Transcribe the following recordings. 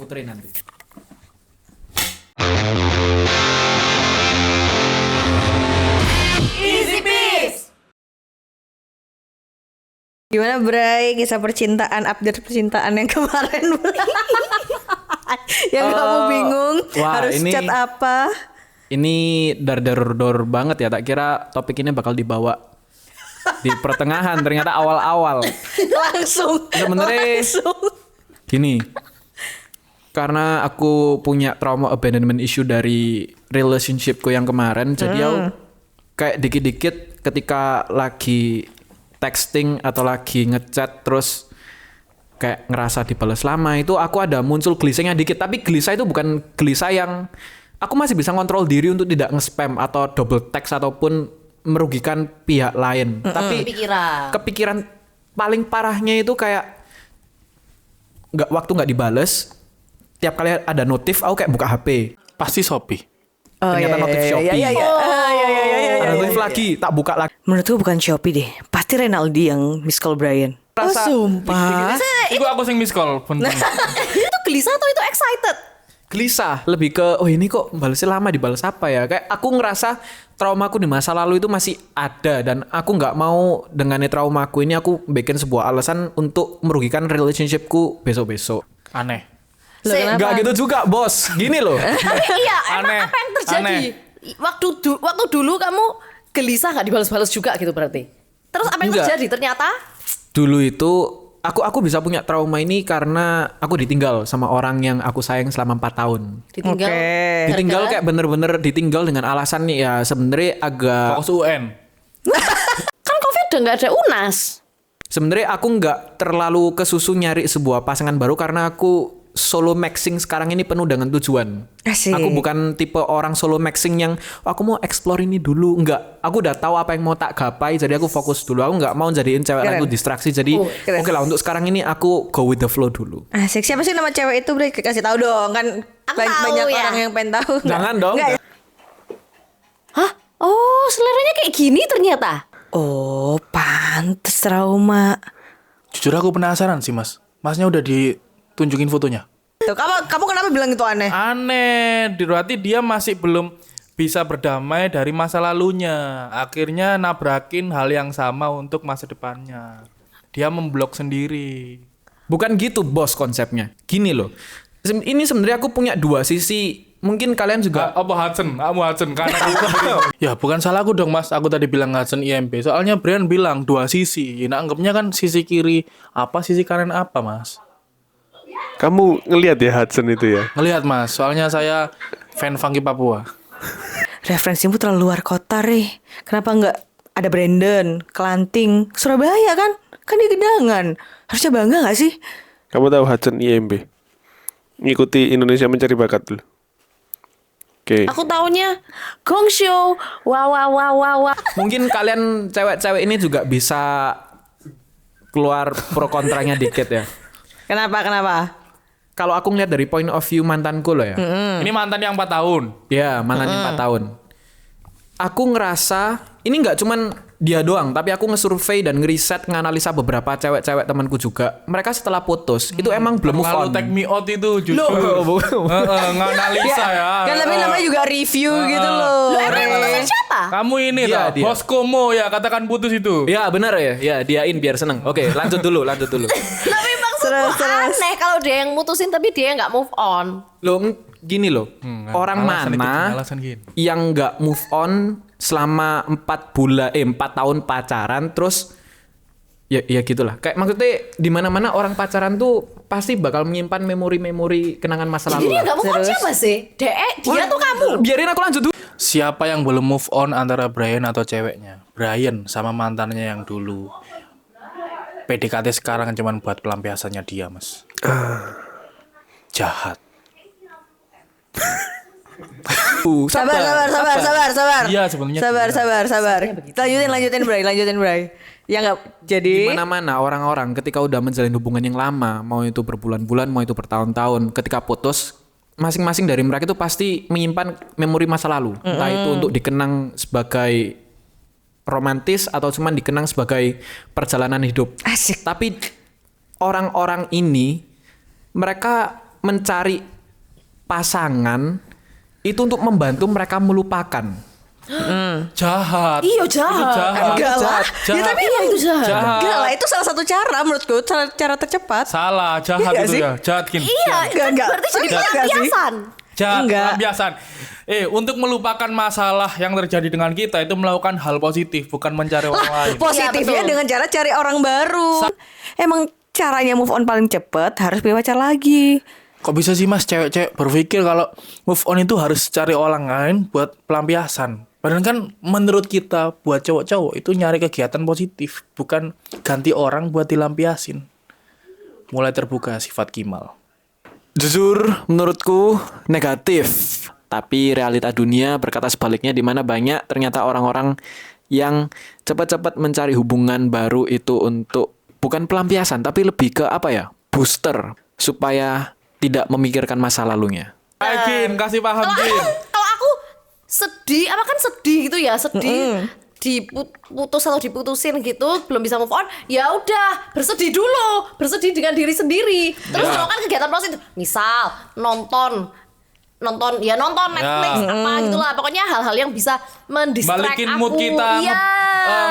puterin nanti. Easy Peas. Gimana Bray, kisah percintaan, update percintaan yang kemarin? Yang kamu bingung harus ini, chat apa? Ini dar-dar-dor banget ya. Tak kira topik ini bakal dibawa di pertengahan, ternyata awal-awal. Langsung. Sebenarnya gini. Karena aku punya trauma abandonment issue dari relationshipku yang kemarin, jadi aku kayak dikit-dikit ketika lagi texting atau lagi ngechat terus kayak ngerasa dibalas lama, itu aku ada muncul gelisahnya dikit. Tapi gelisah itu bukan gelisah yang aku masih bisa kontrol diri untuk tidak nge-spam atau double text ataupun merugikan pihak lain. Tapi kepikiran paling parahnya itu kayak waktu nggak dibales, tiap kali ada notif aku kayak buka HP. Pasti Shopee. Ternyata notif Shopee. Ada notif iya. lagi, tak buka lagi. Menurutku bukan Shopee deh, pasti Renaldi yang miss call Brian. Rasa sumpah. Itu aku sing miss call. Itu gelisah atau itu excited? Gelisah, lebih ke ini kok balesnya lama, dibalas apa ya? Kayak aku ngerasa traumaku di masa lalu itu masih ada dan aku nggak mau dengan traumaku ini aku bikin sebuah alasan untuk merugikan relationshipku besok-besok. Aneh. Nggak gitu juga bos, gini loh. Tapi iya, emang Aneh. apa yang terjadi? Aneh. Waktu dulu kamu gelisah gak dibalas-balas juga gitu berarti? Terus apa yang Enggak. terjadi? Ternyata Dulu itu aku bisa punya trauma ini karena aku ditinggal sama orang yang aku sayang selama 4 tahun. ditinggal. Oke. Ditinggal kayak bener-bener ditinggal dengan alasan nih ya sebenarnya agak Fokus UN. Kan COVID udah gak ada UNAS. sebenarnya aku nggak terlalu kesusu nyari sebuah pasangan baru karena aku solo maxing sekarang ini penuh dengan tujuan. Asik. Aku bukan tipe orang solo maxing yang aku mau explore ini dulu. Enggak, aku udah tahu apa yang mau tak gapai, jadi aku fokus dulu. Aku nggak mau jadiin cewek lain Keren. tuh distraksi. Jadi keren. oke lah, untuk sekarang ini aku go with the flow dulu. Asik. Siapa sih nama cewek itu Bray? Kasih tahu dong, kan Aku tahu banyak ya. orang yang pengen tahu. Jangan dong. Nggak ya? Hah? Oh, seleranya kayak gini ternyata. Oh, pantes trauma. Jujur aku penasaran sih mas. Masnya udah ditunjukin fotonya. Tuh, kamu kenapa bilang itu aneh? Aneh. Berarti dia masih belum bisa berdamai dari masa lalunya. Akhirnya nabrakin hal yang sama untuk masa depannya. Dia memblok sendiri. Bukan gitu bos konsepnya. Gini loh. Ini sebenarnya aku punya dua sisi. Mungkin kalian juga Apa Hudson? Kamu Hudson karena ya bukan salahku dong mas. Aku tadi bilang Hudson IMB. Soalnya Brian bilang dua sisi. Nah anggapnya kan sisi kiri apa, sisi kanan apa mas? Kamu ngelihat ya Hudson itu ya? Ngelihat mas. Soalnya saya fan Funky Papua. Referensimu terlalu luar kota, Reh. Kenapa nggak ada Brandon, Kelanting, Surabaya kan? Kan di Gedangan. Harusnya bangga nggak sih? Kamu tahu Hudson IMB? Ngikuti Indonesia Mencari Bakat dulu. Oke. Aku taunya Gong Show. Wah. mungkin kalian cewek-cewek ini juga bisa keluar pro kontranya dikit ya. Kenapa? Kalau aku ngeliat dari point of view mantanku loh ya. Ini mantan yang 4 tahun. Ya, mantannya 4 tahun. Aku ngerasa ini nggak cuman dia doang, tapi aku ngesurvei dan ngeriset, nganalisa beberapa cewek-cewek temanku juga. Mereka setelah putus itu emang belum move Lalu on. take me out itu jujur. Loh, Nganalisa ya. Kan tapi namanya juga review gitu loh. Lu emang putusin siapa? Kamu ini Dia, lah, dia. bos Komo ya, katakan putus itu. Ya benar ya, ya diain biar seneng. Oke, lanjut dulu. Tapi maksudku Terus. aneh kalau dia yang mutusin tapi dia yang gak move on. Loh, gini loh, orang alasan itu, mana alasan gini. yang nggak move on selama 4 tahun pacaran terus ya gitulah. Kayak maksudnya di mana-mana orang pacaran tuh pasti bakal menyimpan memori-memori kenangan masa Jadi lalu. yang lah. gak move on siapa sih? Dia tuh kamu. Biarin aku lanjut dulu. Siapa yang belum move on antara Brian atau ceweknya? Brian sama mantannya yang dulu. PDKT sekarang cuman buat pelampiasannya dia, Mas. Jahat. Sabar. Iya, sebenarnya Sabar. Lanjutin Bray. Ya nggak Di jadi. mana-mana orang-orang ketika udah menjalin hubungan yang lama, mau itu berbulan-bulan, mau itu bertahun-tahun, ketika putus, masing-masing dari mereka itu pasti menyimpan memori masa lalu. Entah itu untuk dikenang sebagai romantis atau cuman dikenang sebagai perjalanan hidup. Asik. Tapi orang-orang ini mereka mencari pasangan itu untuk membantu mereka melupakan. Jahat. Iya, Itu jahat. jahat. Enggak lah. Jahat. Ya tapi Iya, itu jahat. Jahat. enggak lah, itu salah satu cara menurutku, cara tercepat. Salah, jahat Iya itu sih? ya. Jahat Kin. Iya, kan Enggak. berarti jadi Enggak sih? pelampiasan. Jahat, Enggak. pelampiasan. Untuk melupakan masalah yang terjadi dengan kita itu melakukan hal positif, bukan mencari orang lain. Positifnya Iya, betul. dengan cara cari orang baru. Emang caranya move on paling cepet harus punya pacar lagi. Kok bisa sih mas cewek-cewek berpikir kalau move on itu harus cari orang lain buat pelampiasan? Padahal kan menurut kita buat cowok-cowok itu nyari kegiatan positif, bukan ganti orang buat dilampiasin. Mulai terbuka sifat Kimal. Jujur menurutku negatif. Tapi realita dunia berkata sebaliknya, di mana banyak ternyata orang-orang yang cepat-cepat mencari hubungan baru itu untuk bukan pelampiasan tapi lebih ke apa ya? Booster supaya tidak memikirkan masa lalunya. Ayo Kin, kasih paham Kin. Kalau aku sedih, apa kan sedih gitu ya, sedih diputus atau diputusin gitu, belum bisa move on, ya udah bersedih dulu, bersedih dengan diri sendiri. Terus melakukan kegiatan positif, misal nonton Netflix apa gitulah, pokoknya hal-hal yang bisa mendistract Balikin aku. mood kita, Iya.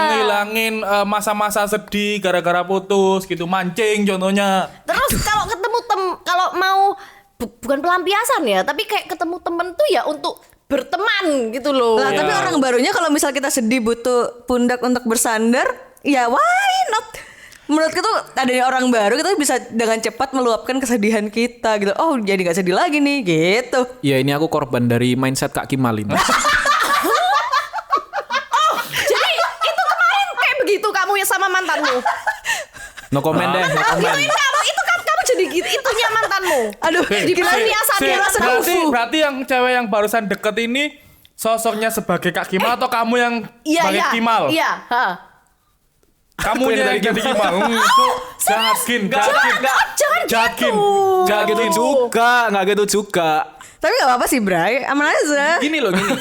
ngilangin masa-masa sedih gara-gara putus gitu, mancing contohnya. Terus kalau ketemu kalau mau bukan pelampiasan ya, tapi kayak ketemu temen tuh ya untuk berteman gitu loh. Lah, tapi orang barunya kalau misal kita sedih butuh pundak untuk bersandar, ya why not? Menurutku tuh adanya orang baru kita bisa dengan cepat meluapkan kesedihan kita gitu. Oh, jadi nggak sedih lagi nih gitu. Ya ini aku korban dari mindset Kak Kimal ini. Jadi itu kemarin kayak begitu kamu ya sama mantanmu. No comment deh, no comment. Kamu jadi gitu itunya mantanmu. Aduh, Di pelampiasan dia rasa berarti yang cewek yang barusan deket ini sosoknya sebagai Kak Kimal atau kamu yang sebagai Kimal? Iya, Kamu yang jadi Kimal. Jahat Kin, jahat Kin. Nggak gitu juga, nggak gitu juga. Tapi nggak apa-apa sih, Bray. Aman aja. Gini loh, gini.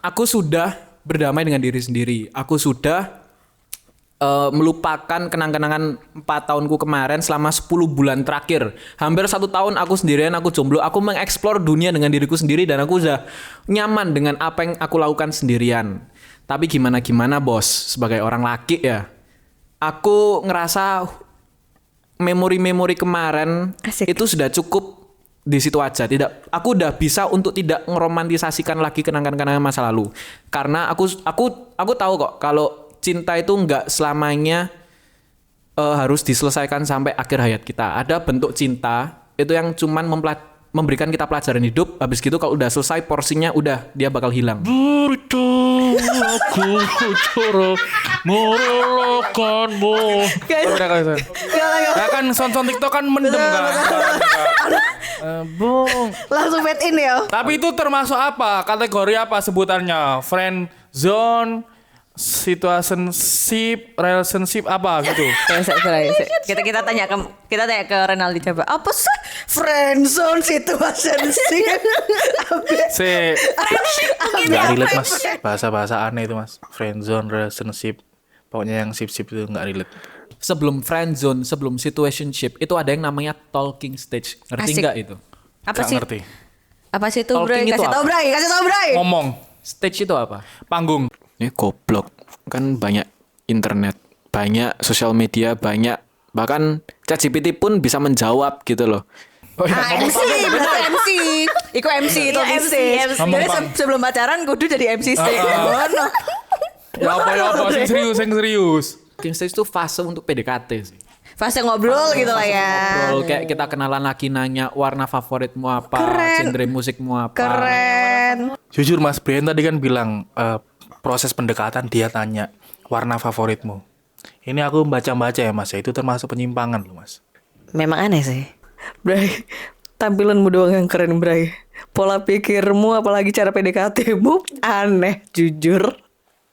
Aku sudah berdamai dengan diri sendiri. Aku sudah melupakan kenang-kenangan 4 tahunku kemarin selama 10 bulan terakhir. Hampir 1 tahun aku sendirian, aku jomblo. Aku mengeksplor dunia dengan diriku sendiri dan aku udah nyaman dengan apa yang aku lakukan sendirian. Tapi gimana bos, sebagai orang laki ya, aku ngerasa memori-memori kemarin Asik. itu sudah cukup di situ aja. Aku udah bisa untuk tidak ngeromantisasikan lagi kenangan-kenangan masa lalu. Karena aku tahu kok kalau cinta itu nggak selamanya harus diselesaikan sampai akhir hayat kita. Ada bentuk cinta itu yang cuman memberikan kita pelajaran hidup. Habis gitu kalau udah selesai porsinya udah dia bakal hilang. Aku cara merelakanmu. Ya kan son TikTok kan mendem kan. Bung. Langsung fade in ya. Tapi itu termasuk apa? Kategori apa sebutannya? Friend zone, situationship, relationship apa gitu? Kita tanya ke Renaldi coba. Apa sih friendzone situationship? Nggak relate mas. Bahasa-bahasa aneh itu mas. Friend zone, relationship. Pokoknya yang sip-sip itu nggak relate. Sebelum friend zone, sebelum situationship itu ada yang namanya talking stage. Ngerti Asik. nggak itu? Apa Nggak sih? ngerti. Apa sih itu, Talking Bray? itu Kasih tahu, Bray. Ngomong. Stage itu apa? Panggung. Ini goblok. Kan banyak internet, banyak sosial media, banyak bahkan ChatGPT pun bisa menjawab gitu loh. MC, berarti MC. Iku MC, talking MC. stage. Ngomong, Jadi Bang. sebelum pacaran kudu jadi MC stage. Ngono. Ya apa, sing serius. Talking stage itu fase untuk PDKT sih. Fase ngobrol gitu lah ya. Ngobrol, kayak kita kenalan lagi, nanya warna favoritmu apa, Keren. genre musikmu apa. Keren. Jujur mas, Brian tadi kan bilang proses pendekatan dia tanya warna favoritmu. Ini aku baca-baca ya mas, ya itu termasuk penyimpangan loh mas. Memang aneh sih. Bray, tampilanmu doang yang keren, Bray. Pola pikirmu apalagi cara PDKT-mu aneh, jujur.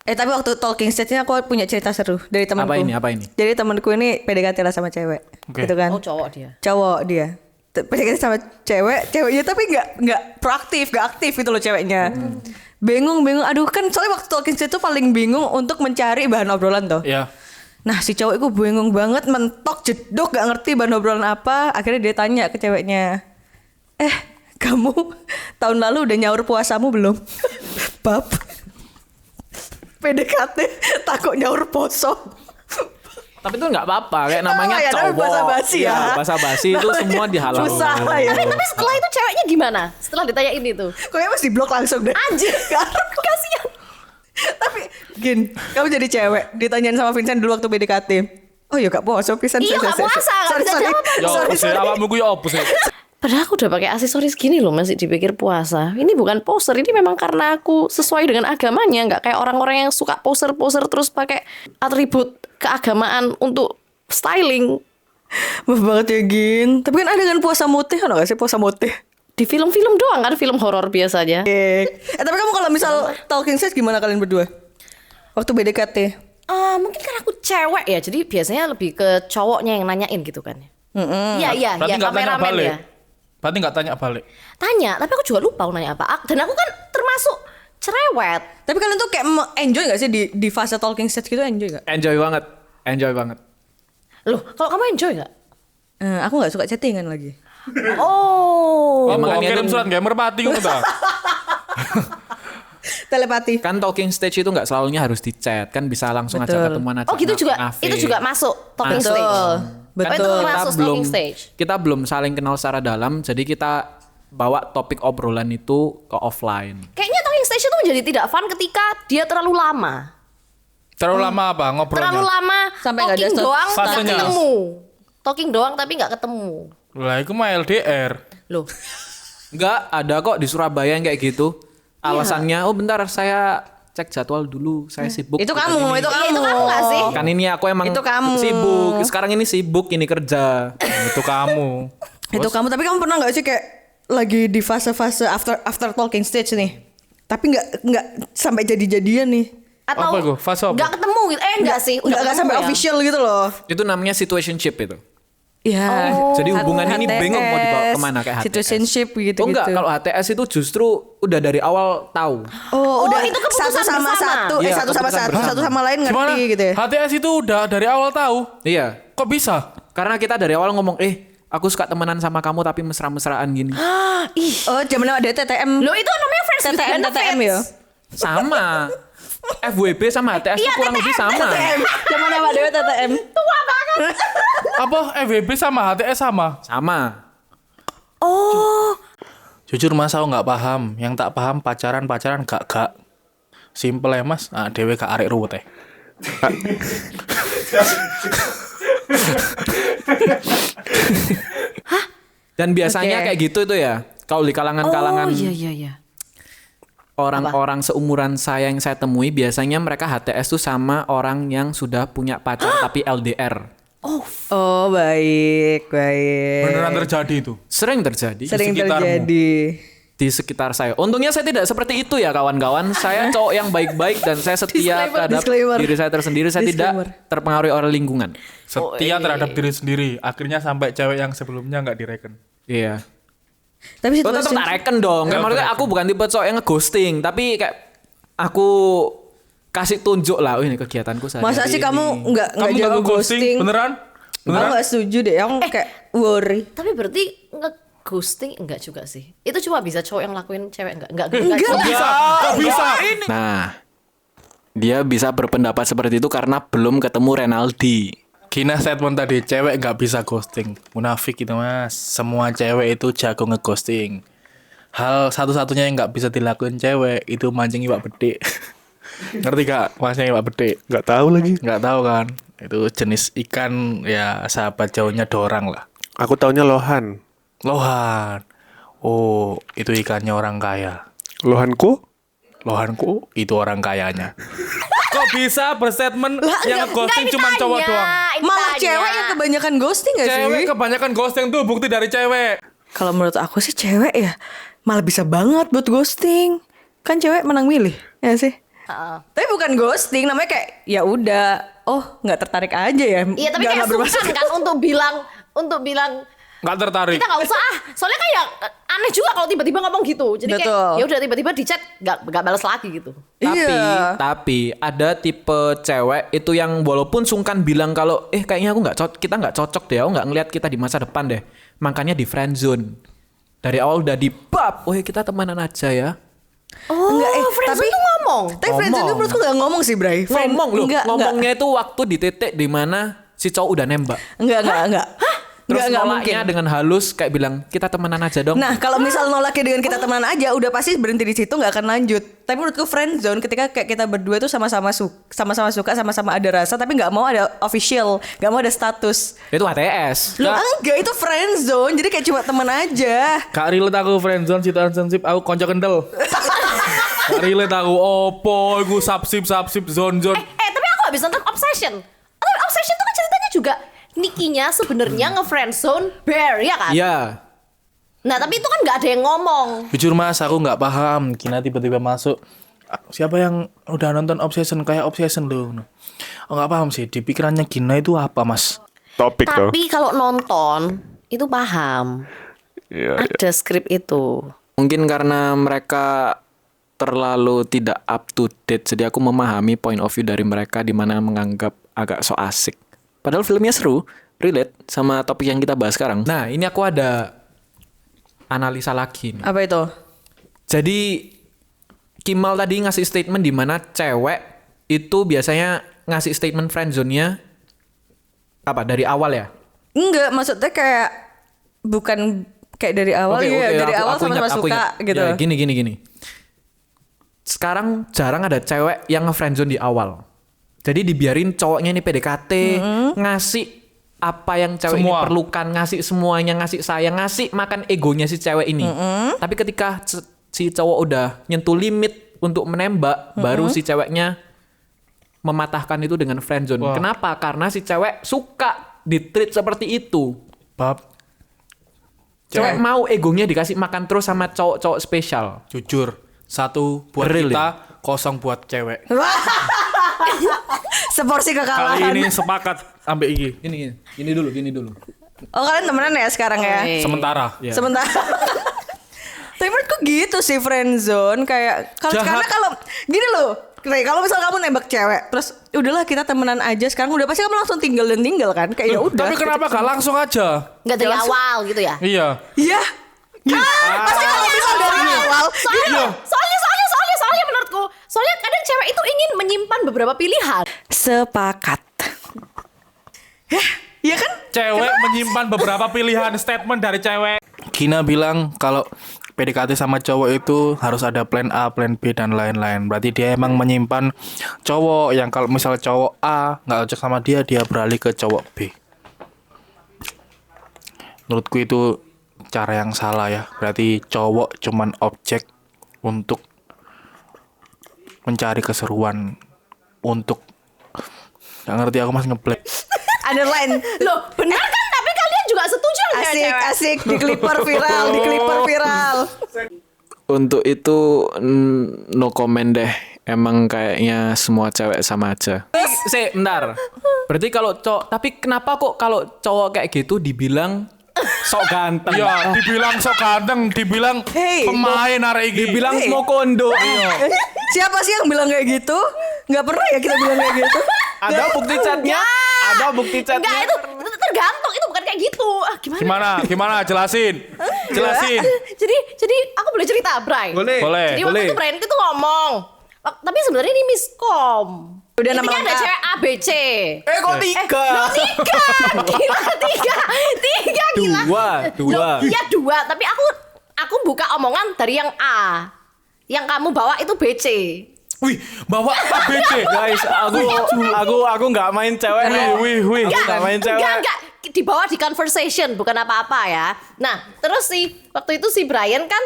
Tapi waktu talking stage-nya aku punya cerita seru dari temanku. Apa ini? Jadi temanku ini PDKT lah sama cewek. Oke. Gitu kan. Oh, cowok dia. Cowok dia. PDKT sama ceweknya tapi nggak proaktif, nggak aktif gitu loh ceweknya. Bingung. Aduh kan soalnya waktu talking stage itu paling bingung untuk mencari bahan obrolan tuh. Ya. Nah si cowok itu bingung banget, mentok jeduk gak ngerti bahan obrolan apa. Akhirnya dia tanya ke ceweknya, kamu tahun lalu udah nyaur puasamu belum? Bab PDKT takut nyaur poso. Tapi itu nggak apa-apa, kayak namanya ya, cowok. basa-basi ya. Basa-basi itu semua dihalalkan. Susah lah ya. Tapi setelah itu ceweknya gimana? Setelah ditanyain itu. Kayaknya mesti blok langsung deh. Anjir, kasihan. Tapi Gin, kamu jadi cewek ditanyain sama Vincent dulu waktu PDKT. Oh ya gak puasa pisan. Iya, gak puasa, gak bisa jawab. Ya apa sih? Awakmu ku ya apa sih? Padahal aku udah pakai aksesoris gini loh masih dipikir puasa. Ini bukan poser, ini memang karena aku sesuai dengan agamanya, nggak kayak orang-orang yang suka poser-poser terus pakai atribut keagamaan untuk styling. Maaf banget ya Gin. Tapi kan ada kan puasa mutih, ada gak sih puasa mutih? Di film-film doang kan, film horor biasanya. Tapi kamu kalau misal talking stage gimana kalian berdua? Waktu PDKT? Mungkin kan aku cewek ya, jadi biasanya lebih ke cowoknya yang nanyain gitu kan. Iya, Berarti nggak tanya kameramen balik. ya. Berarti nggak tanya balik. Tanya, tapi aku juga lupa aku nanya apa. Dan aku kan termasuk cerewet. Tapi kalian tuh kayak enjoy gak sih di fase talking stage gitu, enjoy gak? Enjoy banget. Loh, kalau kamu enjoy gak? Aku gak suka chattingan lagi. Oh. Oh, makanya kirim itu- surat gak merpati ngono ta. Telepati. Kan talking stage itu nggak selalunya harus di chat, kan bisa langsung Betul. aja ketemuan aja. Oh gitu juga, ngafe. itu juga masuk talking Masuk. stage. Betul. Oh, itu masuk talking stage. Kita belum saling kenal secara dalam, jadi kita bawa topik obrolan itu ke offline. Kayaknya talking stage itu menjadi tidak fun ketika dia terlalu lama. Terlalu lama apa ngobrolnya? Terlalu lama Sampai nggak ada talking doang nggak fasenya. ketemu. Talking doang tapi nggak ketemu. Lah iku mah LDR. Loh, Nggak, ada kok di Surabaya yang kayak gitu. Alasannya, oh bentar saya cek jadwal dulu, saya sibuk. Itu Bukan kamu, ini. itu kamu. itu kamu nggak sih? Kan ini aku emang Itu kamu. sibuk. Sekarang ini sibuk, ini kerja. Itu kamu. Itu kamu, tapi kamu pernah gak sih kayak lagi di fase-fase after talking stage nih, tapi nggak sampai jadi-jadian nih? Atau Apa itu? Fase apa? nggak ketemu gitu? Enggak sih, udah Nggak ketemu sampai ya? official gitu loh. Itu namanya situationship itu. Ya. Jadi hubungan ini bingung mau dibawa kemana kayak HTS. Situationship gitu. Oh enggak, kalau HTS itu justru udah dari awal tahu. Oh, udah itu keputusan satu sama bersama. satu, Iya, satu sama keputusan satu, bersama. satu sama lain Gimana? ngerti gitu ya. HTS itu udah dari awal tahu. Iya, Kok bisa? karena kita dari awal ngomong, aku suka temenan sama kamu tapi mesra-mesraan gini. Oh, zaman ada TTM. Loh itu namanya friends with TTM benefits. ya. Sama. FWB sama HTS itu Iya, kurang lebih sama. Zaman apa ada TTM? Tua banget. Apa FWB sama HTS sama? Sama. Oh, Jujur mas aku nggak paham. Yang tak paham pacaran gak. Simple ya mas. Ah dewe gak arek ruwet ya. Dan biasanya Oke. kayak gitu itu ya. Kalau di kalangan-kalangan iya. orang-orang seumuran saya yang saya temui, biasanya mereka HTS tuh sama orang yang sudah punya pacar tapi LDR. Oh, baik. Beneran terjadi itu. Sering terjadi Sering sekitarmu. terjadi. di sekitar saya. Untungnya saya tidak seperti itu ya kawan-kawan. Saya cowok yang baik-baik dan saya setia terhadap disclaimer. diri saya tersendiri. Saya Disclaimer. tidak terpengaruhi oleh lingkungan. Setia terhadap diri sendiri. Akhirnya sampai cewek yang sebelumnya nggak direken. Iya. Tapi Oh, tetap tak reken dong. Kayak Tetap maksudnya reken. aku bukan tipe cowok yang nge-ghosting, tapi kayak aku kasih tunjuk lah, ini kegiatanku sehari-hari Masa sih ini. kamu nggak Kamu jago nggak ghosting? Beneran? Aku Beneran? nggak setuju deh. Aku kayak worry. Tapi berarti nge-ghosting enggak juga sih. Itu cuma bisa cowok yang lakuin cewek enggak Bisa. Kok bisa? Nah, dia bisa berpendapat seperti itu karena belum ketemu Renaldi. Gina statement tadi, cewek nggak bisa ghosting. Munafik gitu mas. Semua cewek itu jago ngeghosting. Hal satu-satunya yang nggak bisa dilakuin cewek itu mancing iwak bedek. Ngerti gak mancing iwak bedek? Nggak tahu lagi. Nggak tahu kan? Itu jenis ikan ya sahabat jauhnya dorang lah. Aku taunya lohan. Lohan. Oh, itu ikannya orang kaya. Lohanku? Lohanku itu orang kayanya. Kok bisa berstatement yang ngeghosting cuma cowok doang? Malah cewek yang kebanyakan ghosting gak Cewek sih? kebanyakan ghosting tuh bukti dari cewek. Kalau menurut aku sih cewek ya malah bisa banget buat ghosting. Kan cewek menang milih, ya sih? Tapi bukan ghosting, namanya kayak ya udah, oh nggak tertarik aja ya. Iya, tapi Nggak kayak bermaksud. sungkan kan untuk bilang Nggak tertarik. kita nggak usah soalnya kayak aneh juga kalau tiba-tiba ngomong gitu. Jadi Betul. kayak ya udah tiba-tiba di chat nggak balas lagi gitu. Tapi ada tipe cewek itu yang walaupun sungkan bilang kalau kayaknya kita nggak cocok deh, aku nggak ngelihat kita di masa depan deh. Makanya di friendzone. Dari awal udah dibab, kita temenan aja ya. Oh, friendzone tuh ngomong. Tapi friendzone itu menurutku gak ngomong sih, Bray. Ngomong loh, ngomongnya itu waktu di titik di mana si cowok udah nembak. Enggak. Terus Enggak nolaknya mungkin. dengan halus kayak bilang kita temenan aja dong. Nah, kalau misal nolaknya dengan kita temenan aja, udah pasti berhenti di situ, nggak akan lanjut. Tapi menurutku friendzone ketika kayak kita berdua tuh sama-sama suka, sama-sama ada rasa, tapi nggak mau ada official, nggak mau ada status. Itu HTS. Loh, enggak, itu friendzone, jadi kayak cuma teman aja. Gak relate aku friendzone, situationship, aku konco kendel. Gak relate aku, opo, aku sapsip, zone. Tapi aku habis nonton Obsession. Tapi Obsession tuh kan ceritanya juga Nicky-nya sebenarnya nge-friendzone Bear, ya kan? Iya. Nah, tapi itu kan nggak ada yang ngomong. Jujur mas, aku nggak paham. Gina tiba-tiba masuk. Siapa yang udah nonton Obsession kayak Obsession loh? Aku nggak paham sih. Di pikirannya Gina itu apa mas? Topik tuh. Tapi kalau nonton itu paham. Iya. Ada skrip itu. Mungkin karena mereka terlalu tidak up to date, jadi aku memahami point of view dari mereka di mana menganggap agak so asik. Padahal filmnya seru, relate sama topik yang kita bahas sekarang. Nah, ini aku ada analisa lagi nih. Apa itu? Jadi Kimal tadi ngasih statement di mana cewek itu biasanya ngasih statement friendzone-nya apa dari awal ya? Enggak, maksudnya kayak bukan kayak dari awal dari awal sama-sama suka gitu. Ya, gini. Sekarang jarang ada cewek yang nge-friendzone di awal. Jadi dibiarin cowoknya ini PDKT, ngasih apa yang cewek ini Semua. perlukan, ngasih semuanya, ngasih sayang, ngasih makan egonya si cewek ini. Tapi ketika si cowok udah nyentuh limit untuk menembak, baru si ceweknya mematahkan itu dengan friendzone. Wah. Kenapa? Karena si cewek suka di-treat seperti itu. Bab, Cewek mau egonya dikasih makan terus sama cowok-cowok spesial. jujur. 1 buat Really? kita, 0 buat cewek. Seporsi Kali kekalahan. ini sepakat ambek iki. Gini dulu. Oh, kalian temenan ya sekarang ya? Oke. Sementara. Iya. Sementara. Tapi menurutku gitu sih friendzone kayak kalau Jahat. karena kalau gini loh. Kayak kalau misal kamu nembak cewek, terus udahlah kita temenan aja sekarang udah pasti kamu langsung tinggal kan? Kayak ya udah. Tapi kenapa gak langsung aja? Nggak dari awal gitu ya? Iya. Iya. Pasti kalau misal dari awal. Soalnya menurutku, soalnya kadang cewek itu ingin menyimpan beberapa pilihan. Sepakat. Iya kan? Cewek menyimpan beberapa pilihan statement dari cewek. Gina bilang kalau PDKT sama cowok itu harus ada plan A, plan B dan lain-lain. Berarti dia emang menyimpan cowok yang kalau misal cowok A nggak cocok sama dia, dia beralih ke cowok B. Menurutku itu cara yang salah ya. Berarti cowok cuman objek untuk mencari keseruan, untuk nggak ngerti aku masih ngeblank. Underline. Loh, benar kan? Tapi kalian juga setuju nggak cewek? Asik di clipper viral. Untuk itu no comment deh. Emang kayaknya semua cewek sama aja. Bentar. Berarti kalau cowok, tapi kenapa kok kalau cowok kayak gitu dibilang sok ganteng? Iya, dibilang sok ganteng, dibilang Hey, pemain arek iki. Dibilang Hey. mau kondo. Siapa sih yang bilang kayak gitu? Nggak pernah ya kita bilang kayak gitu. Ada bukti chatnya? Ada bukti chatnya? Enggak, itu tergantung, itu bukan kayak gitu. Gimana? Jelasin. Jadi aku boleh cerita, Bray? Boleh. Jadi waktu itu Brian itu ngomong, tapi sebenarnya ini miskom. Udah nama Intinya ada lengkap. cewek A, B, C. Kok tiga? Tiga, gila tiga gila. Dua. Loh, iya dua, tapi aku buka omongan dari yang A. Yang kamu bawa itu B, C. Wih, bawa ABC. Guys, aku nggak main cewek. Wih. Aku nggak main cewek. Enggak. Dibawa di conversation, bukan apa-apa ya. Nah, terus waktu itu si Brian kan,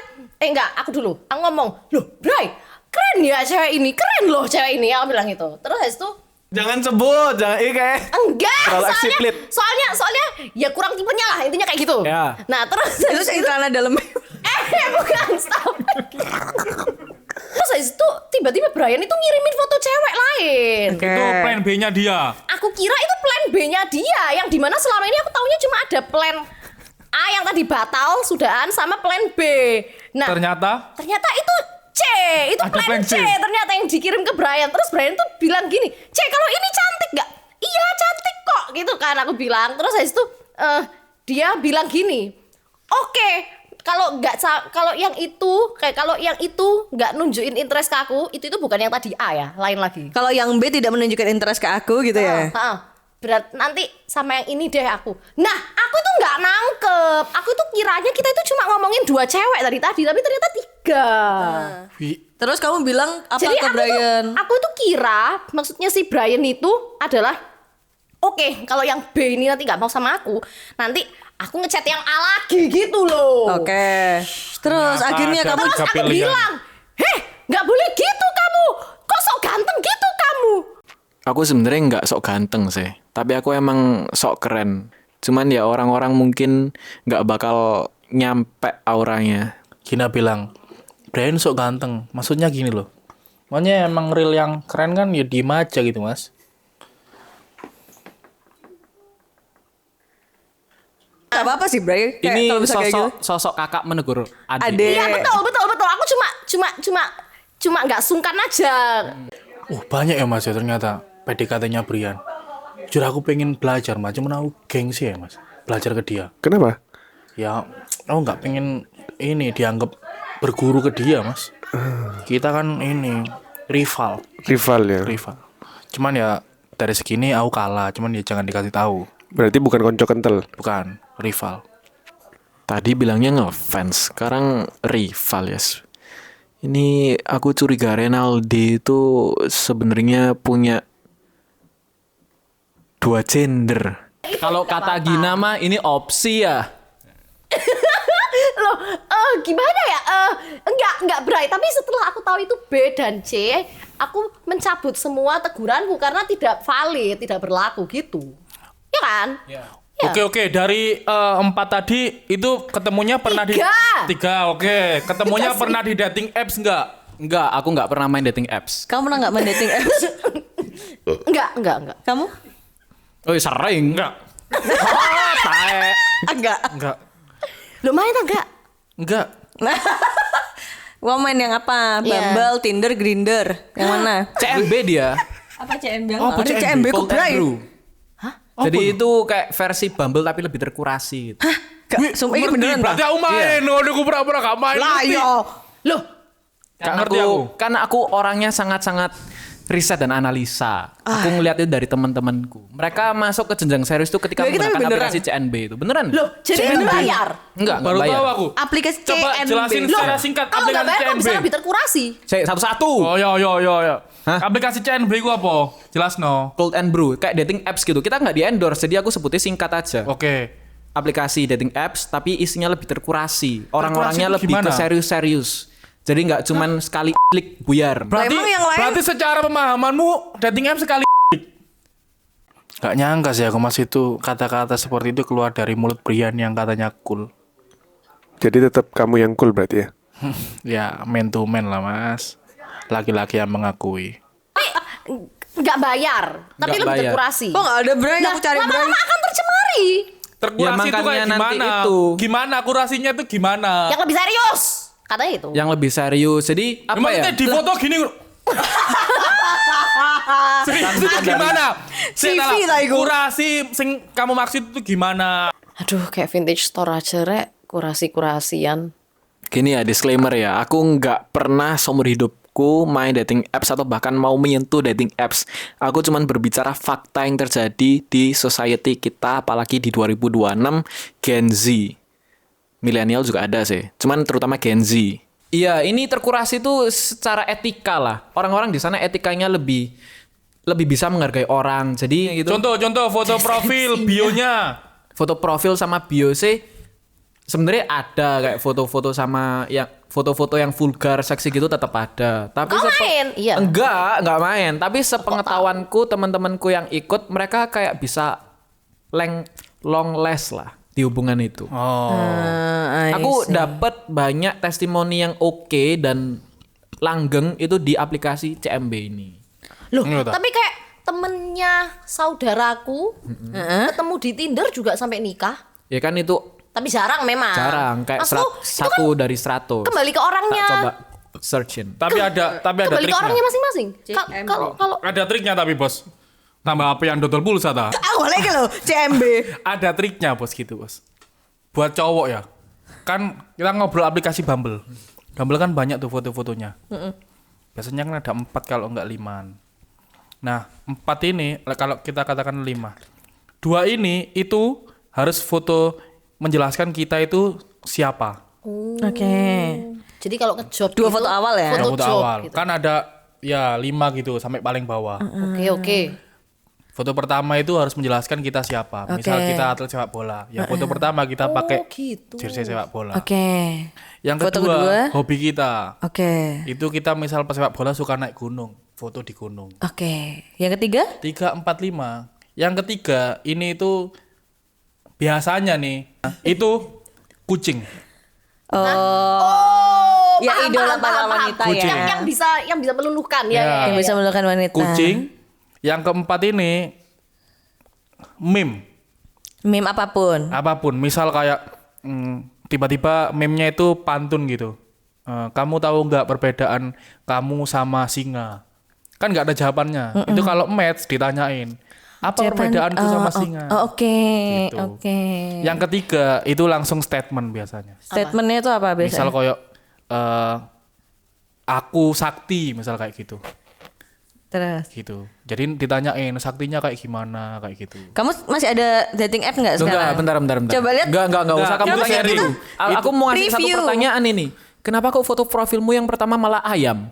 aku dulu. Aku ngomong, loh Bray, keren ya cewek ini, keren loh cewek ini. Aku bilang gitu. Terus habis itu, Jangan sebut, jangan kayak. enggak, Terlalu explicit. soalnya ya kurang tipenya lah, intinya kayak gitu. Ya. Nah, terus Itu sih celana dalam. bukan, stop. Terus habis itu tiba-tiba Brian itu ngirimin foto cewek lain. Itu plan B-nya dia. Aku kira itu plan B-nya dia, yang dimana selama ini aku taunya cuma ada plan A yang tadi batal sudahan sama plan B. Nah, Ternyata ternyata itu C, itu Ada plan plan C. C. Ternyata yang dikirim ke Brian. Terus Brian tuh bilang gini, C kalau ini cantik nggak? Iya cantik kok, gitu kan aku bilang. Terus habis itu dia bilang gini, oke, kalau yang itu nggak nunjukin interest ke aku, itu bukan yang tadi A ya, lain lagi. Kalau yang B tidak menunjukkan interest ke aku gitu ya. Berat nanti sama yang ini deh aku. Nah, aku tuh nggak nangkep. Aku tuh kiranya kita itu cuma ngomongin 2 cewek dari tadi, tapi ternyata 3. Terus kamu bilang apa Jadi ke Brian? aku tuh kira maksudnya si Brian itu adalah oke, kalau yang B ini nanti nggak mau sama aku, nanti aku ngechat yang A lagi gitu loh. Oke. Terus Ternyata akhirnya ada kamu Terus tiga aku pilihan. bilang, heh, nggak boleh gitu kamu. Kok sok ganteng gitu kamu? Aku sebenarnya nggak sok ganteng sih, tapi aku emang sok keren. Cuman ya orang-orang mungkin nggak bakal nyampe auranya. Gina bilang, Brian sok ganteng. Maksudnya gini loh. Makanya emang real yang keren kan ya diem aja gitu mas. Gak apa-apa sih Bray. Kayak Ini kalau bisa kayak gitu. sosok kakak menegur adik. Adek. Iya betul. Aku cuma nggak sungkan aja. Banyak ya mas ya ternyata PDKT-nya Brian. Jujur aku pengen belajar mas. Cuman aku gengsi ya mas. Belajar ke dia. Kenapa? Ya aku nggak pengen ini dianggap berguru ke dia mas. Kita kan ini rival. Rival. Cuman ya dari segini aku kalah. Cuman ya jangan dikasih tahu. Berarti bukan konco kental. Bukan rival. Tadi bilangnya ngefans, sekarang rival ya. Ini aku curiga Renaldi itu sebenarnya punya 2 gender. Kalau kata Gina mah ini opsi ya. Loh, gimana ya? Enggak Bray. Tapi setelah aku tahu itu B dan C, aku mencabut semua teguranku karena tidak valid, tidak berlaku gitu. Ya kan? Ya. Oke, dari 4 tadi itu ketemunya pernah di 3, oke. Ketemunya pernah di dating apps enggak? Enggak, aku nggak pernah main dating apps. Kamu pernah nggak main dating apps? Enggak. Kamu? Oh sering. Enggak. Tae. Enggak. Enggak. Lo main enggak? Enggak. Kamu main yang apa? Iya. Bumble, Tinder, Grindr. Yang mana? CMB dia. Apa CMB? Oh, apa Ada CMB? CMB kok Cold and Bray? Brew. Jadi itu kayak versi Bumble tapi lebih terkurasi gitu. Gak, sumpah ini beneran Berarti aku main. Waduh, aku pura-pura gak main. Lah ngerti. yo. Loh, Gak ngerti aku. Karena aku orangnya sangat-sangat riset dan analisa. Aku ngeliat itu dari teman-temanku. Mereka masuk ke jenjang serius itu ketika Ya, kita menggunakan beneran. aplikasi CNB itu. Beneran? loh, jadi itu bayar. Enggak Baru bayar. tahu aku. Aplikasi Coba CMB. jelasin Loh, secara singkat kalau nggak aplikasi bayar kok bisa CNB. lebih terkurasi. Satu-satu. Oh, ya. Hah? Aplikasi CNB itu apa? Jelas no. Cold and Brew, kayak dating apps gitu. Kita nggak di-endorse, jadi aku sebutnya singkat aja. Oke. Aplikasi dating apps, tapi isinya lebih terkurasi. Orang-orangnya itu lebih gimana? ke serius-serius. Jadi nggak cuman sekali klik buyar. Berarti, emang yang lain- berarti secara pemahamanmu dating app sekali. Gak nyangka sih aku mas itu kata-kata seperti itu keluar dari mulut Brian yang katanya cool. Jadi tetap kamu yang cool berarti ya? Ya man to man lah mas. Laki-laki yang mengakui. Nggak bayar, tapi Nggak lebih bayar. terkurasi. Kok nggak ada Bray? Nah, Aku cari Bray. lama-lama akan tercemari. Terkurasi Ya, itu makanya kayak nanti gimana? itu. Gimana kurasinya itu gimana? Yang lebih serius, katanya itu. Yang lebih serius. Jadi apa ya? Maksudnya di foto gini. Serius itu gimana? CV lah iku. Kurasi sing kamu maksud itu gimana? Aduh, kayak vintage store aja, Rek. Kurasi-kurasian. Gini ya, disclaimer ya. Aku nggak pernah seumur hidupku main dating apps atau bahkan mau menyentuh dating apps. Aku cuman berbicara fakta yang terjadi di society kita, apalagi di 2026 Gen Z. Milenial juga ada sih. Cuman terutama Gen Z. Iya, ini terkurasi itu secara etika lah. Orang-orang di sana etikanya lebih bisa menghargai orang. Jadi gitu. Contoh foto profil, bionya. Foto profil sama bio sih sebenarnya ada kayak foto-foto sama yang foto-foto yang vulgar seksi gitu tetap ada. Tapi Kau main? Iya. Enggak main. Tapi sepengetahuanku teman-temanku yang ikut mereka kayak bisa long last lah di hubungan itu. Oh. Aku dapat banyak testimoni yang oke dan langgeng itu di aplikasi CMB ini. Loh, Enggak tahu. tapi kayak temennya saudaraku ketemu di Tinder juga sampai nikah. Ya kan itu Tapi jarang memang. Jarang, kayak Maksudku, itu kan 1 dari 100. kembali ke orangnya. Tak coba searchin. Tapi ada Kembali ke triknya. orangnya masing-masing. Kalau Ada triknya tapi bos. Tambah apa yang dodol pulsa ta? Boleh gitu loh, CMB. Ada triknya bos gitu bos. Buat cowok ya. Kan kita ngobrol aplikasi Bumble. Bumble kan banyak tuh foto-fotonya. Biasanya kan ada 4 kalau enggak 5. Nah 4 ini kalau kita katakan 5. 2 ini itu harus foto menjelaskan kita itu siapa. Oke. jadi kalau ngejob 2 foto awal ya? Foto Foto job awal. gitu. Kan ada ya 5 gitu sampai paling bawah. Oke. Foto pertama itu harus menjelaskan kita siapa. Misal Oke. kita atlet sepak bola. Yang foto pertama kita pakai gitu. jersey sepak bola. Oke. Yang Foto kedua, kedua? hobi kita. Oke. Itu kita misal pesepak bola suka naik gunung, foto di gunung. Oke. Yang ketiga? 3, 4, 5. Yang ketiga ini itu biasanya nih itu kucing. Ya, paham, idola paham, para paham, wanita paham. ya. Yang bisa meluluhkan ya. Ya. Yang bisa meluluhkan wanita. Kucing. Yang keempat ini meme. Meme apapun. Apapun. Misal kayak tiba-tiba meme-nya itu pantun gitu. Kamu tahu nggak perbedaan kamu sama singa? Kan nggak ada jawabannya. Itu kalau match ditanyain. Apa perbedaanku sama singa? Oke. Gitu. Oke. Yang ketiga itu langsung statement biasanya. Statementnya itu apa biasanya? Misal kayak aku sakti, misal kayak gitu. Terus. Gitu. Jadi ditanyain saktinya kayak gimana kayak gitu. Kamu masih ada dating app nggak sekarang? Bentar. Coba lihat. Enggak usah kamu Kenapa tanya sharing? dulu. Aku mau ngasih satu Review. pertanyaan ini. Kenapa kok foto profilmu yang pertama malah ayam?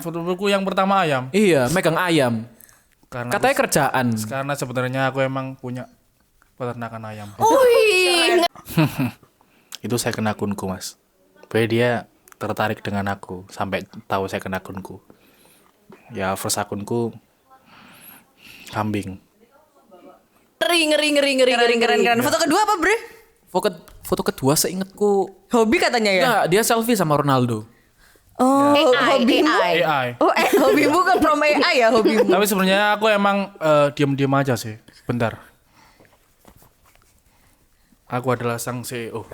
Fotoku yang pertama ayam. Iya, megang ayam. Karena Katanya kerjaan. karena sebenarnya aku emang punya peternakan ayam. Wih, Itu saya kena akunku, Mas. Supaya dia tertarik dengan aku sampai tahu saya kena akunku. Ya first akunku kambing. ngeri. Keren. Foto kedua apa, Bre? Foto kedua seingatku, Hobi katanya ya? ya dia selfie sama Ronaldo. Oh, hobimu? AI. Oh, hobimu kan from AI ya hobimu. Tapi sebenarnya aku emang diam-diam aja sih. Bentar. Aku adalah sang CEO.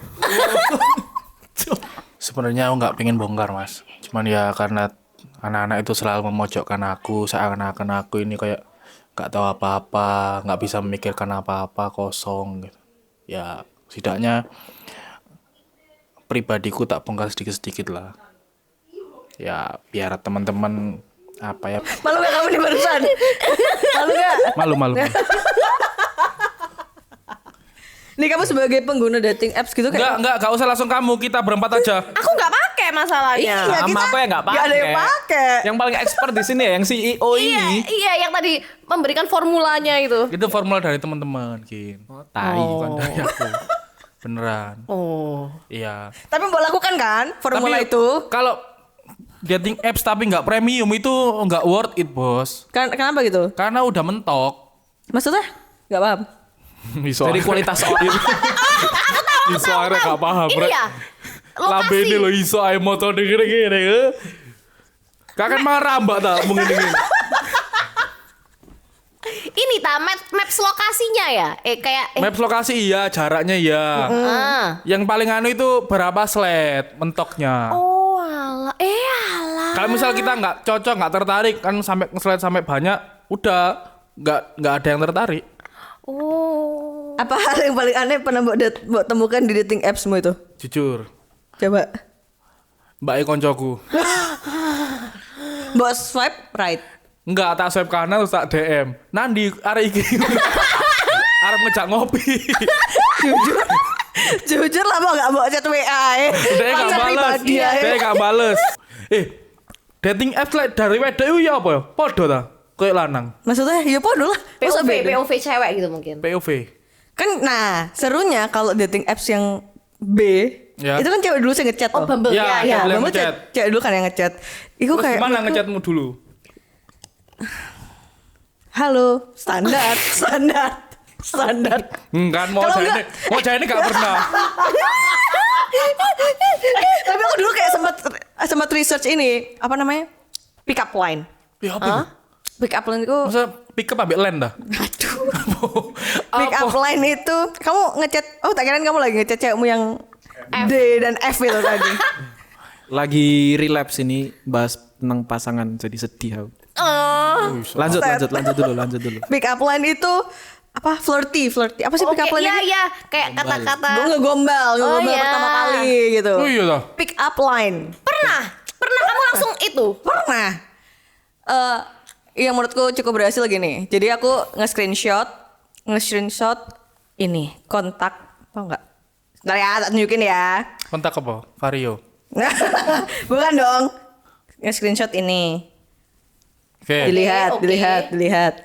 Sebenarnya aku nggak pengen bongkar, Mas. Cuman ya karena anak-anak itu selalu memojokkan aku, seakan-akan aku ini kayak nggak tahu apa-apa, nggak bisa memikirkan apa-apa, kosong gitu. Ya setidaknya pribadiku tak bongkar sedikit-sedikit lah. Ya biar teman-teman apa ya, Malu gak kamu di barusan? Malu gak? malu-malu. Nih kamu sebagai pengguna dating apps gitu kayak Enggak usah langsung kamu, kita berempat aja. Aku nggak pakai masalahnya. Iya, Sama kita aku ya nggak pakai. nggak ada yang pakai. Yang paling expert di sini ya, yang CEO ini. Iya, yang tadi memberikan formulanya itu. Itu formula dari teman-teman, Kin. Tai. Bukan dari aku. Beneran. Oh. Iya. Tapi mau lakukan kan formula Tapi itu? kalau dating apps tapi nggak premium itu nggak worth it, Bos. Kenapa gitu? Karena udah mentok. Maksudnya? Gak paham. Dari kualitas orang. Iso akhirnya gak paham. Ini ya, Lambe ini lokasi. lo iso ae motor gini-gini. Kakak marah mbak tak mungkin ini. Ini maps lokasinya ya. Maps lokasi iya, jaraknya iya. Ah. Yang paling anu itu berapa slide mentoknya. Oh, alah. Alah. Kalau misal kita nggak cocok, nggak tertarik kan sampai slide sampai banyak, udah nggak ada yang tertarik. Oh. Apa hal yang paling aneh pernah mbak temukan di dating appsmu itu? Jujur, Coba. mbak koncoku. Mbak swipe right. Enggak, tak swipe kanan terus tak DM. Nandi arek iki. Arep ngejak ngopi. Jujur lah mau gak mau chat WA Dia gak WhatsApp bales. pribadi ya. Dia gak bales. Dating apps like dari wedok itu ya apa ya? Podo ta? Kayak lanang. Maksudnya ya podo lah. Masa beda? POV cewek gitu mungkin. POV. Kan nah serunya kalau dating apps yang B Ya. itu kan cewek dulu yang ngechat Oh, tuh. Bumble. Ya, Ya. Bumble. Bumble ngechat. cewek dulu kan yang ngechat. Iku Terus kayak gimana ngechatmu dulu? halo, standar. Kan mau Kalau jane gak pernah. Tapi aku dulu kayak sempat research ini, apa namanya? Pick up line. Ya apa? Pick up line itu Masa pick up ambek land dah? aduh. Pick up line itu kamu ngechat. Oh, tak kirain kamu lagi ngechat cewekmu yang D dan F itu tadi. Lagi relapse ini bahas tentang pasangan jadi sedih aku. Lanjut dulu. Pick up line itu apa? Flirty. Apa sih pick up line? Iya itu? iya, kayak kata-kata. Ngegombal iya. pertama kali gitu. Oh iya toh. Pick up line. Pernah kamu langsung itu. Pernah. Yang menurutku cukup berhasil gini. Jadi aku nge-screenshot ini kontak apa enggak? Ntar ya, tak tunjukin ya. Kontak apa? Vario. Bukan dong. Nge-screenshot ini. Oke. Dilihat.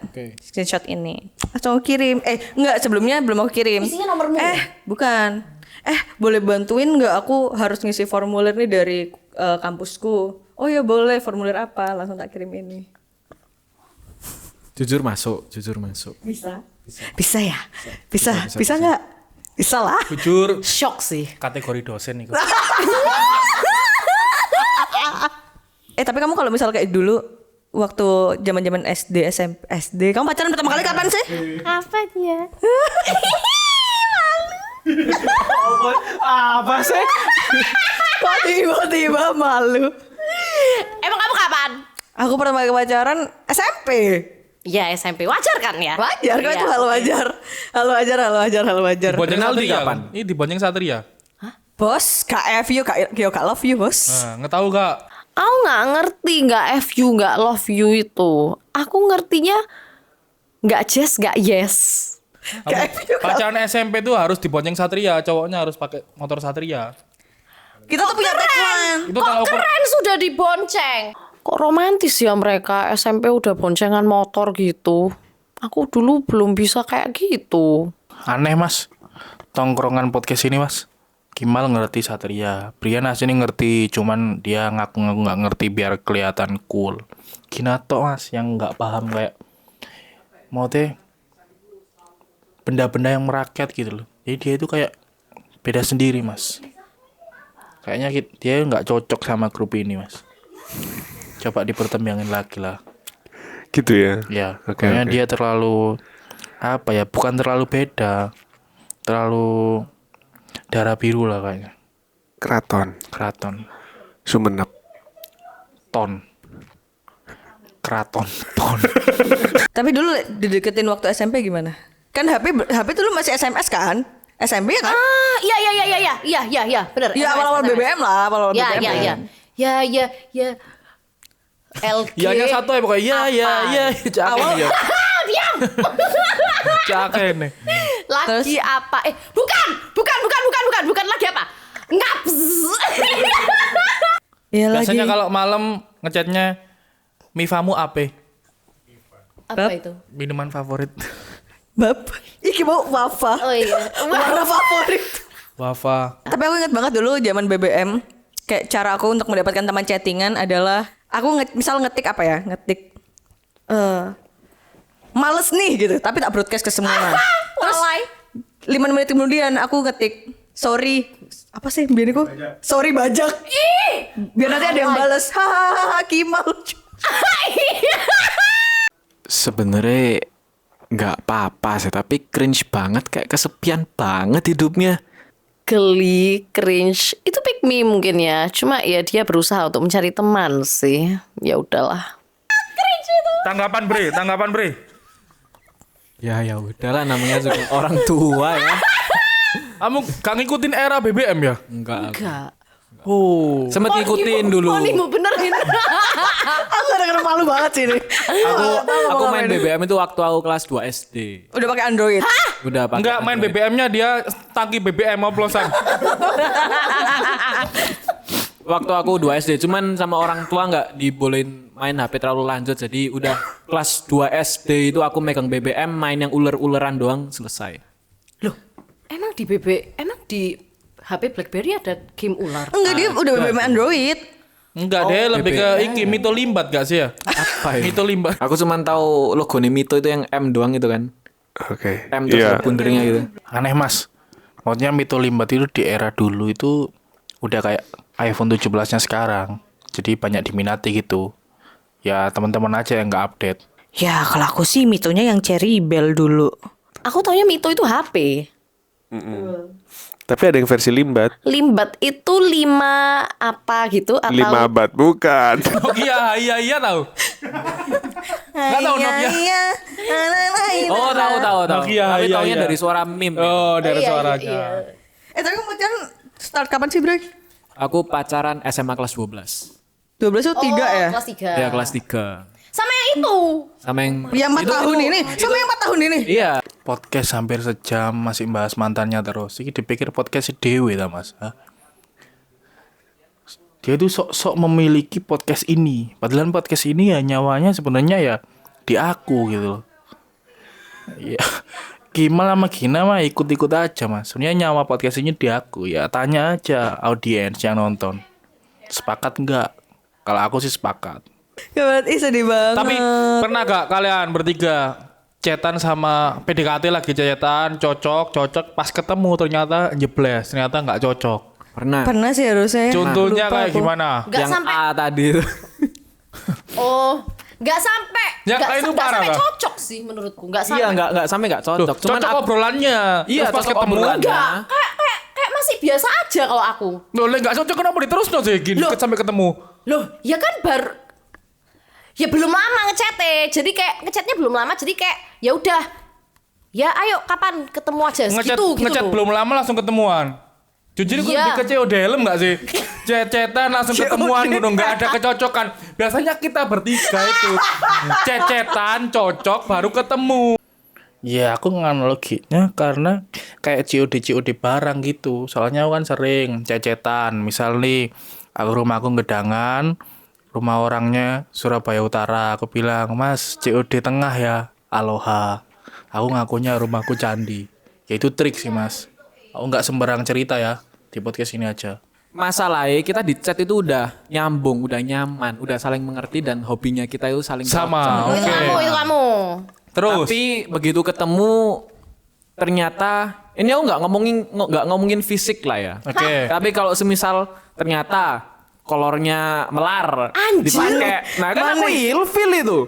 Oke. Screenshot ini. Langsung aku kirim. Enggak, sebelumnya belum aku kirim. Isinya nomormu. Bukan. Boleh bantuin enggak, aku harus ngisi formulir nih dari kampusku. Oh ya boleh, formulir apa? Langsung tak kirim ini. Jujur masuk. Bisa ya? Bisa enggak? Bisa lah. Jujur Shock sih. kategori dosen nih. Tapi kamu kalau misal kayak dulu waktu zaman-zaman SD, SMP, SD, kamu pacaran pertama kali kapan sih? Kapan ya? Apa sih? Kok tiba-tiba malu? Emang kamu kapan? Aku pertama kali pacaran SMP. Ya SMP, wajar kan ya? Wajar kan, Iya, itu hal wajar. Hal wajar. Bonceng Kenal di Satria kapan? Ini di Bonceng Satria. Bos, KF you, Kak love you, bos. Nah, nggak tahu gak? Aku nggak ngerti nggak F you nggak love you itu. Aku ngertinya nggak yes nggak yes. KF you, Kak. Pacaran SMP tuh harus di Bonceng Satria, cowoknya harus pakai motor Satria. Kita tuh punya tagline. Itu Kok kalau keren sudah dibonceng. Kok romantis ya mereka SMP udah boncengan motor gitu. Aku dulu belum bisa kayak gitu. aneh mas, tongkrongan podcast ini mas. Kimal ngerti Satria, Brian asini ngerti, cuman dia ngaku-ngaku nggak ngerti biar kelihatan cool. Kinato mas yang nggak paham kayak mau teh benda-benda yang merakyat gitu loh. Jadi dia itu kayak beda sendiri mas. Kayaknya dia nggak cocok sama grup ini mas. Coba dipertimbangin lagi lah. Gitu ya. Ya, Oke, kayaknya oke. dia terlalu apa ya? Bukan terlalu beda, terlalu darah biru lah kayaknya. Keraton, Sumenep. ton, keraton, ton. Tapi dulu dideketin waktu SMP gimana? Kan HP dulu masih SMS kan? SMP ya kan? Ah, iya, benar. Ya awal-awal BBM lah, awal-awal Ya, BBM. ya. LG. Ya yang satu ya pokoknya ya, cakep ya. Diam. Cakep nih. Lagi apa? Bukan lagi apa? Ngaps. Ya Biasanya lagi. kalau malam ngechatnya Mifamu apa? Apa itu? Minuman favorit. Bab, iki mau Wafa. Oh iya. Warna favorit. Wafa. Tapi aku ingat banget dulu zaman BBM, kayak cara aku untuk mendapatkan teman chattingan adalah aku misal ngetik apa ya? Ngetik males nih gitu, tapi tak broadcast ke semua. Terus Walai. 5 menit kemudian aku ngetik sorry apa sih biar aku sorry bajak. Biar nanti ada yang balas. Hahaha Kimal lucu. Sebenarnya nggak apa-apa sih, tapi cringe banget, kayak kesepian banget hidupnya. Geli, cringe. Itu pick me mungkin ya. Cuma ya dia berusaha untuk mencari teman sih. Ya udahlah. Tanggapan Bre. Ya udahlah, namanya juga orang tua ya. Kamu gak ngikutin era BBM ya? Enggak. Oh. Sempet ngikutin dulu. Mau bener ini. Aku kadang-kadang malu banget sih ini. Aku main BBM itu waktu aku kelas 2 SD. Udah pakai Android. Udah pakai Enggak main Android. BBM-nya dia tangki BBM oplosan. Waktu aku 2 SD, cuman sama orang tua nggak dibolehin main HP terlalu lanjut. Jadi udah kelas 2 SD itu aku megang BBM, main yang uler-uleran doang, selesai. Loh, emang di HP BlackBerry ada game ular? Enggak, dia udah BBM Android. Enggak deh, lebih ke iki Mito Limbat gak sih ya? Apa ya? Mito Limbat. Aku cuman tahu logo Mito itu yang M doang itu kan. Oke. M terus Iya. ada bundernya gitu. Aneh mas. Maksudnya Mito Limbat itu di era dulu itu udah kayak iPhone 17-nya sekarang. Jadi banyak diminati gitu. Ya teman-teman aja yang nggak update. Ya kalau aku sih mitonya yang Cherry Bell dulu. Aku taunya Mito itu HP. Tapi ada yang versi limbat. Limbat itu 5 apa gitu atau 5 abad bukan. Nokia, iya tahu. Nggak tahu Nokia. Oh, tahu. Nokia, Tapi iya, taunya iya. dari suara meme. Oh, dari Iya, suaranya. iya. Tapi kamu pacaran start kapan sih, Bray? Aku pacaran SMA kelas 12. 12 itu 3 ya? Kelas 3. Ya kelas 3. Sama yang itu. Sama yang Ya 4 tahun ini. Sama yang 4 tahun ini. Iya. Podcast hampir sejam masih bahas mantannya terus. Iki dipikir podcast dewe ta, Mas. Hah? Dia tuh sok-sok memiliki podcast ini. Padahal podcast ini ya nyawanya sebenarnya ya di aku gitu loh. Ya, Kimal sama Gina mah ikut-ikut aja, Mas. Sebenarnya nyawa podcast ini di aku. Ya tanya aja audiens yang nonton. Sepakat enggak? Kalau aku sih sepakat. Ya berarti sedih banget. Tapi pernah gak kalian bertiga chatan sama PDKT lagi chatan cocok pas ketemu ternyata jebles, ternyata nggak cocok. Pernah sih harusnya. Contohnya Lupa kayak aku. gimana? Nggak Yang sampai. A tadi itu. Oh, nggak sampai. Yang Nggak lain itu nggak parah sampai lah. cocok sih menurutku. Nggak sampai. Iya, enggak sampai enggak Loh, cocok. Cuman cocok obrolannya. Iya, Terus pas cocok ketemu obrolannya. Nggak, kayak masih biasa aja kalau aku. Loh, nggak cocok kenapa diterus sih gini Loh. sampai ketemu? Loh, ya kan ya belum lama ngechatnya. Jadi kayak ngechatnya belum lama. Jadi kayak ya udah. Ya ayo kapan ketemu aja Ngechat gitu ngechat loh. belum lama langsung ketemuan. Jujur gue Iya. lebih ke CODLM gak sih? Cecetan langsung ketemuan gitu, nggak ada kecocokan. Biasanya kita bertiga itu cecetan cocok baru ketemu. Ya aku nganaloginya karena kayak COD barang gitu. Soalnya aku kan sering cecetan. Misal nih rumahku Gedangan, rumah orangnya Surabaya Utara. Aku bilang, Mas COD tengah ya, aloha. Aku ngakunya rumahku Candi. Ya itu trik sih Mas. Aku nggak sembarang cerita ya di podcast ini aja. masalahnya kita di chat itu udah nyambung, udah nyaman, udah saling mengerti dan hobinya kita itu saling Sama, cocok. Itu oke. itu kamu. Terus Tapi begitu ketemu ternyata ini aku nggak ngomongin fisik lah ya. Oke. Tapi kalau semisal ternyata kolornya melar Anjir. dipakai, nah kan aku ilfil itu.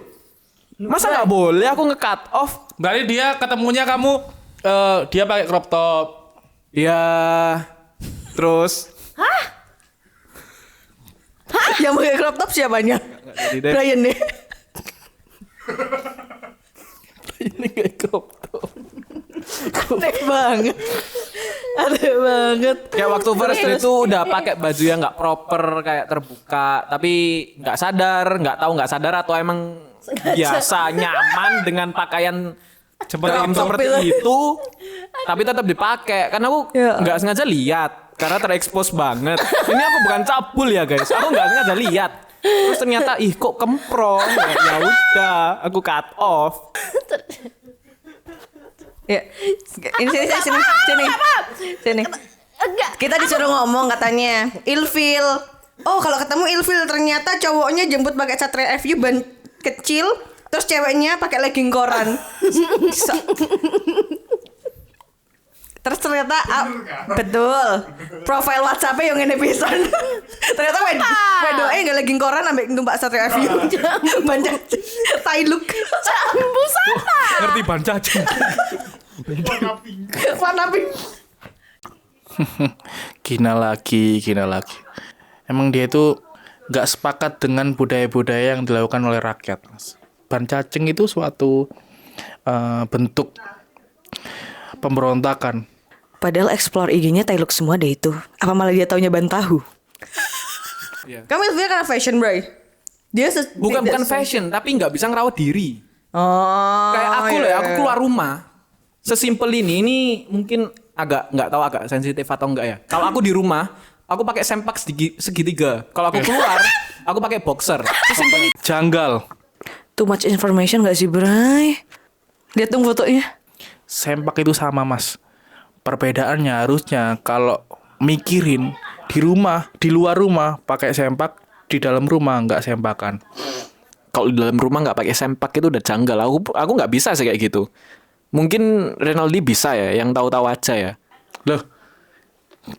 Masa nggak boleh aku nge-cut off? berarti dia ketemunya kamu dia pakai crop top. Ya terus Yang pakai crop top siapanya? jadi deh. Brian deh. Ini kayak crop top. Aneh banget. Aneh banget. Kayak waktu first itu udah pakai baju yang nggak proper kayak terbuka, tapi nggak sadar atau emang biasa nyaman dengan pakaian seperti itu, tapi tetap dipakai karena aku Ya. nggak sengaja lihat karena terekspos banget. Ini aku bukan cabul ya guys, aku nggak sengaja lihat. Terus ternyata kok kemprong, ya udah aku cut off. Ya. Ini sini. Enggak. Kita disuruh ngomong katanya ilfil. Oh kalau ketemu ilfil ternyata cowoknya jemput pakai Satria FU ban kecil, terus ceweknya pakai legging koran. Terus ternyata betul profile WhatsApp-nya yang ini pisan. Ternyata wedoe nggak legging koran ambek numpak Satria FU. Banyak tai look. Jambu sama. Ngerti ban cacing. Warna pink. Gina lagi. Emang dia itu nggak sepakat dengan budaya-budaya yang dilakukan oleh rakyat, Mas. Ban cacing itu suatu bentuk pemberontakan. Padahal explore IG-nya tai look semua deh itu. Apa malah dia taunya ban tahu? Kamu ilfilnya karena fashion, Bray. Dia Bukan fashion, tapi nggak bisa ngerawat diri. Oh. Kayak aku loh ya, aku keluar rumah. Sesimpel ini mungkin agak sensitif atau enggak ya. Kalau aku di rumah, aku pakai sempak segitiga. Kalau aku keluar, aku pakai boxer. Sesimpel itu. Janggal. Too much information gak sih, Bray? Lihat dong fotonya. Sempak itu sama, Mas. Perbedaannya harusnya kalau mikirin di rumah, di luar rumah pakai sempak, di dalam rumah nggak sempakan. Kalau di dalam rumah nggak pakai sempak itu udah janggal. Aku nggak bisa sih kayak gitu. Mungkin Renaldi bisa ya, yang tahu-tahu aja ya. Loh,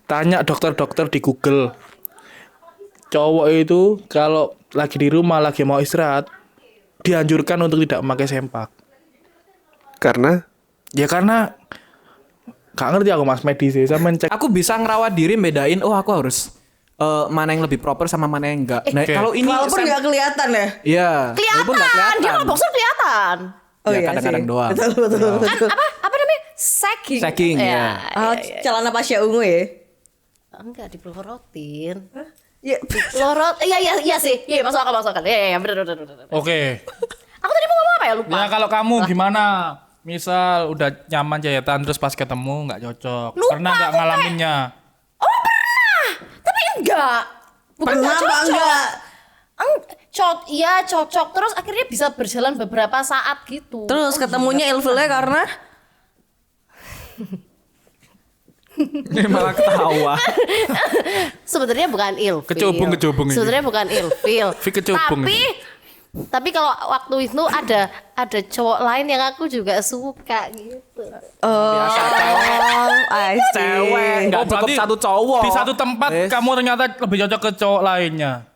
tanya dokter-dokter di Google. Cowok itu kalau lagi di rumah, lagi mau istirahat, dianjurkan untuk tidak memakai sempak. Karena Ya karena gak ngerti aku Mas medis sih, saya mencek. Aku bisa ngerawat diri bedain, oh aku harus mana yang lebih proper sama mana yang enggak. Nah, Oke. kalau ini Walaupun nggak kelihatan ya. Iya, walaupun nggak Kelihatan. Dia kalau boxer kelihatan. Oh Ya, iya kadang-kadang sih. doang. Betul. Kan apa namanya? Sagging. Sagging, ya. Oh, celana Pasya Ungu ya. Enggak dipelorotin. Ya. Pelorot. Iya sih. Iya, masuk akal. Iya, bener. Oke. Aku tadi mau ngomong apa ya? Lupa. Ya kalau kamu gimana? Misal udah nyaman jahitan terus pas ketemu nggak cocok. Lupa, Pernah nggak aku ngalaminnya? Oh, pernah. Tapi enggak. Bukan Pernah enggak apa cocok. enggak? Iya cocok. Terus akhirnya bisa berjalan beberapa saat gitu. Terus ketemunya ilfilnya karena malah ketawa. Sebenarnya bukan ilfil. Kecubung ini. Sebenarnya bukan ilfil. Vi kecubung tapi kalau waktu itu ada cowok lain yang aku juga suka gitu. Biasa I see. cewek, nggak Oh, cukup berarti satu cowok. Di satu tempat Yes. kamu ternyata lebih cocok ke cowok lainnya.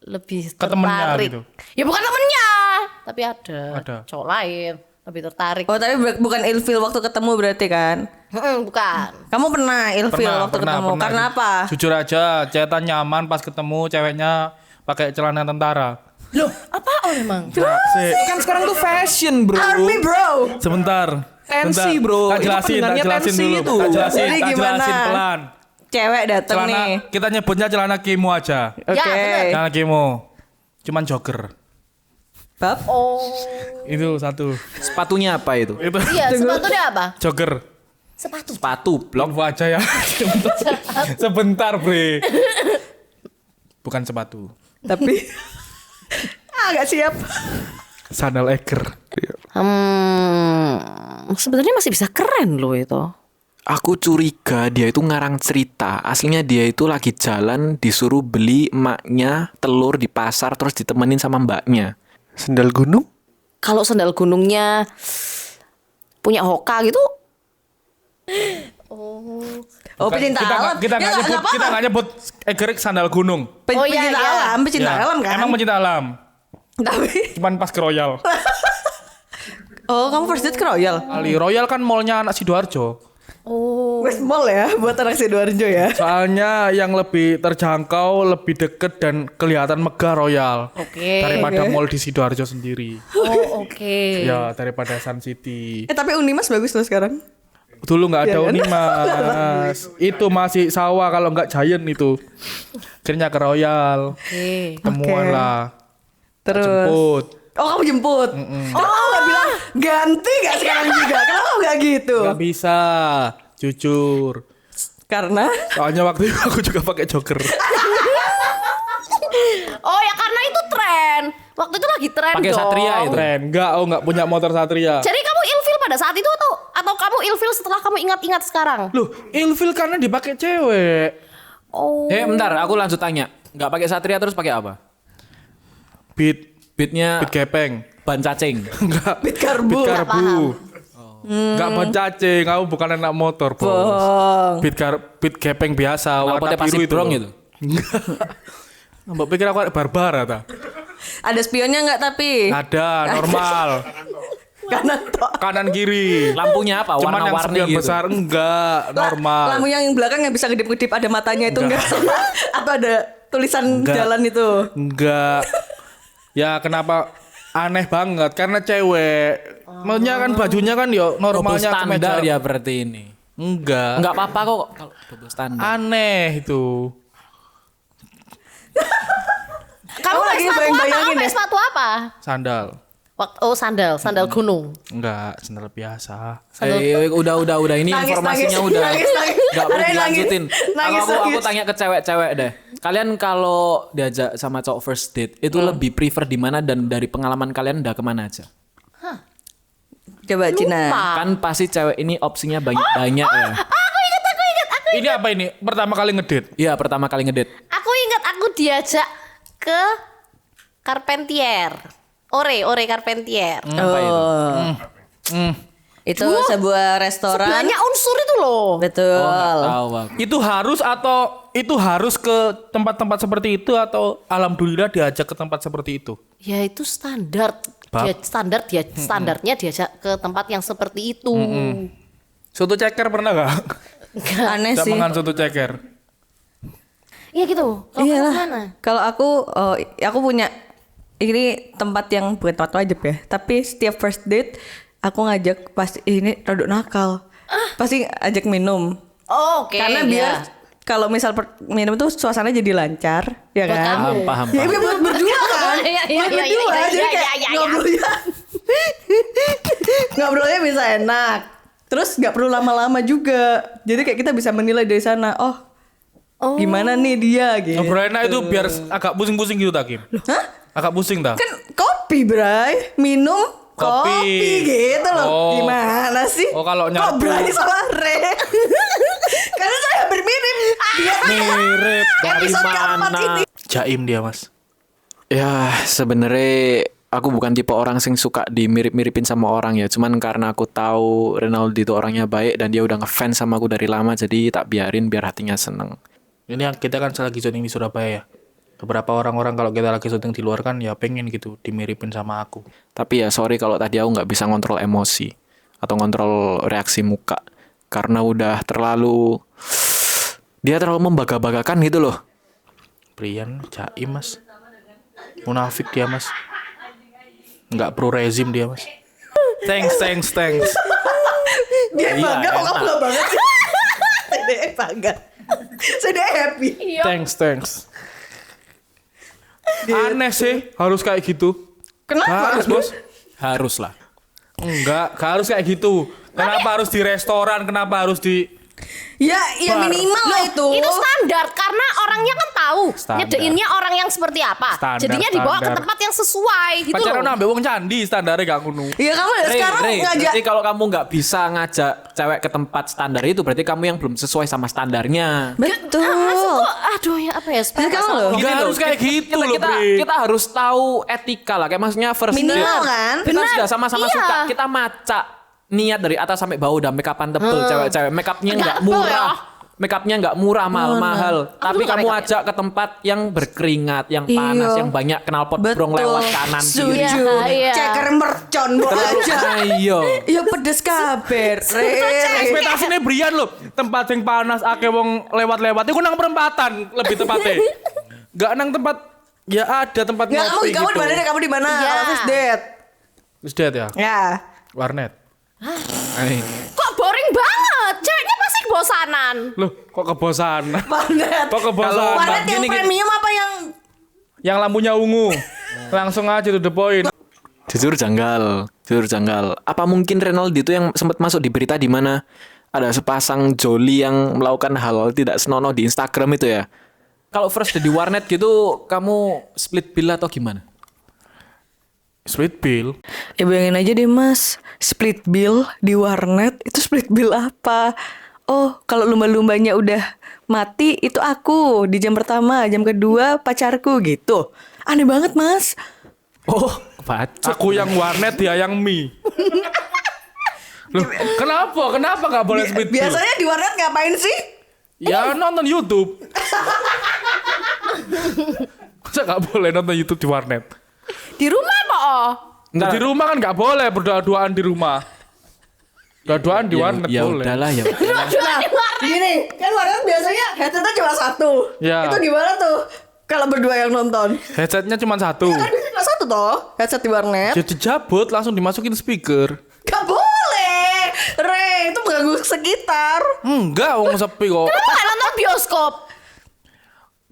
Lebih Ke temennya tertarik. gitu? Ya bukan temennya, tapi ada Ada. cowok lain lebih tertarik. Oh tapi bukan ilfil waktu ketemu berarti kan? Bukan. Kamu pernah ilfil waktu ketemu? Karena apa? Jujur aja, cetan nyaman pas ketemu ceweknya pakai celana tentara. Loh, apaan emang? Kan sekarang tuh fashion, bro. Army bro. Sebentar. Tensi, bro. Tak Itu jelasin pendengarnya dulu. tensi itu. Tak jelasin, Jadi tak gimana? jelasin pelan. Cewek dateng Celana, nih. kita nyebutnya celana kimo aja. Oke. Ya, bener. Celana kimo. Cuman jogger. Bab. Oh. Itu satu. Sepatunya apa itu? Itu Iya, sepatunya apa? jogger. Sepatu. Sepatu blok. Info aja ya. Sebentar, Bre. Bukan sepatu. Tapi agak siap. Sandal Eger. Sebenarnya masih bisa keren loh itu. Aku curiga dia itu ngarang cerita. Aslinya dia itu lagi jalan disuruh beli emaknya telur di pasar terus ditemenin sama mbaknya. sendal gunung? Kalau sandal gunungnya punya Hoka gitu. Oh pecinta alam. Kita Ya, nggak nyebut, apa-apa. kita nggak nyebut Eger sandal gunung. Oh, iya, Pecinta iya. alam, pecinta Ya, alam kan? Emang pecinta alam. Tapi Cuman pas ke Royal. oh kamu first date ke Royal? Ali Royal kan mallnya anak Sidoarjo. Oh. West Mall ya buat anak Sidoarjo ya. Soalnya yang lebih terjangkau, lebih deket dan kelihatan megah Royal. Oke. Daripada Oke. mall di Sidoarjo sendiri. Oh, oke. Ya, daripada Sun City. Tapi Unimas bagus loh sekarang. Dulu nggak ada Iya kan? Unimas. Itu masih sawah kalau nggak Giant itu. Akhirnya ke Royal. Oke. Temuan Oke. lah. Terus. Jemput. Oh kamu jemput. Oh kamu nggak bilang ganti gak sekarang juga? Kenapa nggak gitu? Nggak bisa. Jujur. Karena Soalnya waktu itu aku juga pakai jogger. Oh ya karena itu tren. Waktu itu lagi tren Pakai dong. Satria itu. Keren. Nggak punya motor Satria. Jadi kamu ilfil pada saat itu atau kamu ilfil setelah kamu ingat-ingat sekarang? Loh, ilfil karena dipakai cewek. Oh. Bentar, aku lanjut tanya. Nggak pakai Satria terus pakai apa? Beat Beatnya gepeng. ban cacing. Enggak. Beat karbu. Beat karbu. paham. Enggak ban cacing, kamu bukan anak motor, Bos. Bohong. Beat gepeng biasa warna Knalpotnya biru plastik itu. brong loh. itu. Mbak pikir aku ada Barbara ta? Ada spionnya nggak tapi? Ada, normal. Kanan tok. Kanan kiri. Lampunya apa? Cuman yang Warna-warni spion gitu. besar enggak, normal. Lampu yang belakang yang bisa ngedip-ngedip ada matanya itu enggak? Atau ada tulisan Enggak. jalan itu? Enggak. Ya kenapa aneh banget karena cewek. Maksudnya kan bajunya kan yo Double normalnya standar kemeja. ya berarti ini. Enggak. Enggak apa-apa kok kalau double standar. Aneh itu. Kamu pakai lagi sepatu apa? bayang-bayangin Kamu pakai ya? sepatu apa? Sandal. Oh sandal gunung. Enggak, sandal biasa. Udah ini Nangis, informasinya nangis. udah Nangis, nangis. nggak perlu Ada yang dilanjutin. nangis, aku nangis. tanya ke cewek-cewek deh. Kalian kalau diajak sama cowok first date itu lebih prefer di mana dan dari pengalaman kalian udah kemana aja? Coba Cina. Kan pasti cewek ini opsinya banyak ya. Ini apa ini? Pertama kali ngedate. Iya pertama kali ngedate. Aku ingat aku diajak ke Carpentier. Ore Carpentier. Apa itu? Itu sebuah restoran. Banyak unsur itu loh. Betul. Tahu aku. Itu harus ke tempat-tempat seperti itu atau alhamdulillah diajak ke tempat seperti itu? Ya itu standar. Standarnya diajak ke tempat yang seperti itu. Soto ceker pernah gak? Aneh Tidak sih. makan soto ceker. Iya gitu. Kalau kamu Iyalah. mana? Kalau aku punya ini tempat yang bukan tempat wajib ya. Tapi setiap first date aku ngajak pasti ini rodok nakal. Pasti ajak minum. Oh, oke. Karena biar kalau misal minum tuh suasana jadi lancar, ya Buat kan? kamu. Paham. Ya buat berdua kan? Iya, iya, Buat iya, berdua, iya, jadi iya, kayak iya, iya. ngobrolnya ngobrolnya bisa enak. Terus nggak perlu lama-lama juga. Jadi kayak kita bisa menilai dari sana. Oh, gimana nih dia gitu. Ngobrol enak itu biar agak pusing-pusing gitu tak Kim? Hah? Agak pusing tak? Kan kopi, Bray. Minum kopi gitu loh. Oh. Gimana sih? Oh, kalau Kok nyatu. Bray sama Re? Karena saya hampir mirip. Mirip dari Episode keempat mana? ini. Jaim dia mas. Ya sebenarnya aku bukan tipe orang sing suka dimirip-miripin sama orang ya. Cuman karena aku tahu Renaldi itu orangnya baik dan dia udah ngefans sama aku dari lama, jadi tak biarin biar hatinya seneng. Ini yang kita kan lagi syuting di Surabaya ya. Beberapa orang-orang kalau kita lagi syuting di luar kan ya pengen gitu dimiripin sama aku. Tapi ya sorry kalau tadi aku nggak bisa ngontrol emosi atau ngontrol reaksi muka karena udah dia terlalu membaga-bagakan gitu loh. Brian, Jaim mas. Munafik dia mas. Nggak pro rezim dia mas. Thanks. Dia Iya, bangga kok enak. kamu gak banget sih? Saya bangga. Saya happy. Iya. Thanks. Aneh sih harus kayak gitu. Kenapa? Harus bos. Harus lah. Enggak harus kayak gitu. Kenapa harus di restoran? Kenapa harus di Ya minimal lah itu. Itu standar karena orangnya kan tahu Standar. nyedeinnya orang yang seperti apa. Standar, Jadinya dibawa ke standar. tempat yang sesuai gitu pacaran loh. nambah wong candi standarnya gak ngono. Iya kamu sekarang ngajak. Berarti kalau kamu nggak bisa ngajak cewek ke tempat standar itu, berarti kamu yang belum sesuai sama standarnya. Betul. Maksudku, aduh ya apa ya? Jadi kamu loh. Enggak harus kayak gitu loh, kita, Bre. kita harus tahu etika lah. Kayak maksudnya first Minimal date. kan? Kita Benar. sudah sama-sama Iya. suka. Kita macak niat dari atas sampai bawah udah make upan tebel cewek-cewek. Make upnya nggak Enggak, murah. ya. Make upnya nggak murah, mahal-mahal. Tapi nggak kamu make up ya. ajak ke tempat yang berkeringat, yang panas, Iya. yang banyak knalpot brong lewat kanan kiri. Setuju. Iya. Ceker mercon bawa aja. Ayo. Iya pedes kabar. Ekspektasinya Brian loh. Tempat yang panas akeh wong lewat-lewat. Iku nang perempatan lebih tepatnya. Enggak nang tempat ya ada tempat Nggak, ngopi kamu gitu. di mana deh? Kamu di mana? Iya. Kalau first date. Terus date ya? Ya. Warnet. Kok boring banget? Ceweknya pasti kebosanan. Loh, kok kebosanan? Warnet. Kok kebosanan? Warnet yang Gini, gini. premium apa yang Yang lampunya ungu. Langsung aja to the point. Jujur janggal. Apa mungkin Renaldi itu yang sempat masuk di berita di mana ada sepasang joli yang melakukan hal tidak senonoh di Instagram itu ya? Kalau first di warnet gitu, kamu split bill atau gimana? Split bill. Ya bayangin aja deh mas, split bill di warnet itu split bill apa? Oh kalau lumba-lumbanya udah mati itu aku di jam pertama, jam kedua pacarku gitu. Aneh banget mas. Oh, baca. Aku yang warnet, dia yang mie. Loh, kenapa? Kenapa nggak boleh split bill? Biasanya di warnet ngapain sih? Ya nonton YouTube. Masa nggak boleh nonton YouTube di warnet? Di rumah kok. Di rumah kan nggak boleh berdua-duaan di rumah. Dua-duaan di warnet Ya boleh. udahlah ya. Nah gini, kan warnet biasanya headsetnya cuma satu. Ya. Itu gimana tuh kalau berdua yang nonton? Headsetnya cuma satu. Kan biasanya cuma satu toh headset di warnet. Jadi jabut langsung dimasukin speaker. Gak boleh. Re, itu mengganggu sekitar. Enggak, wong sepi kok. Kenapa nggak nonton bioskop?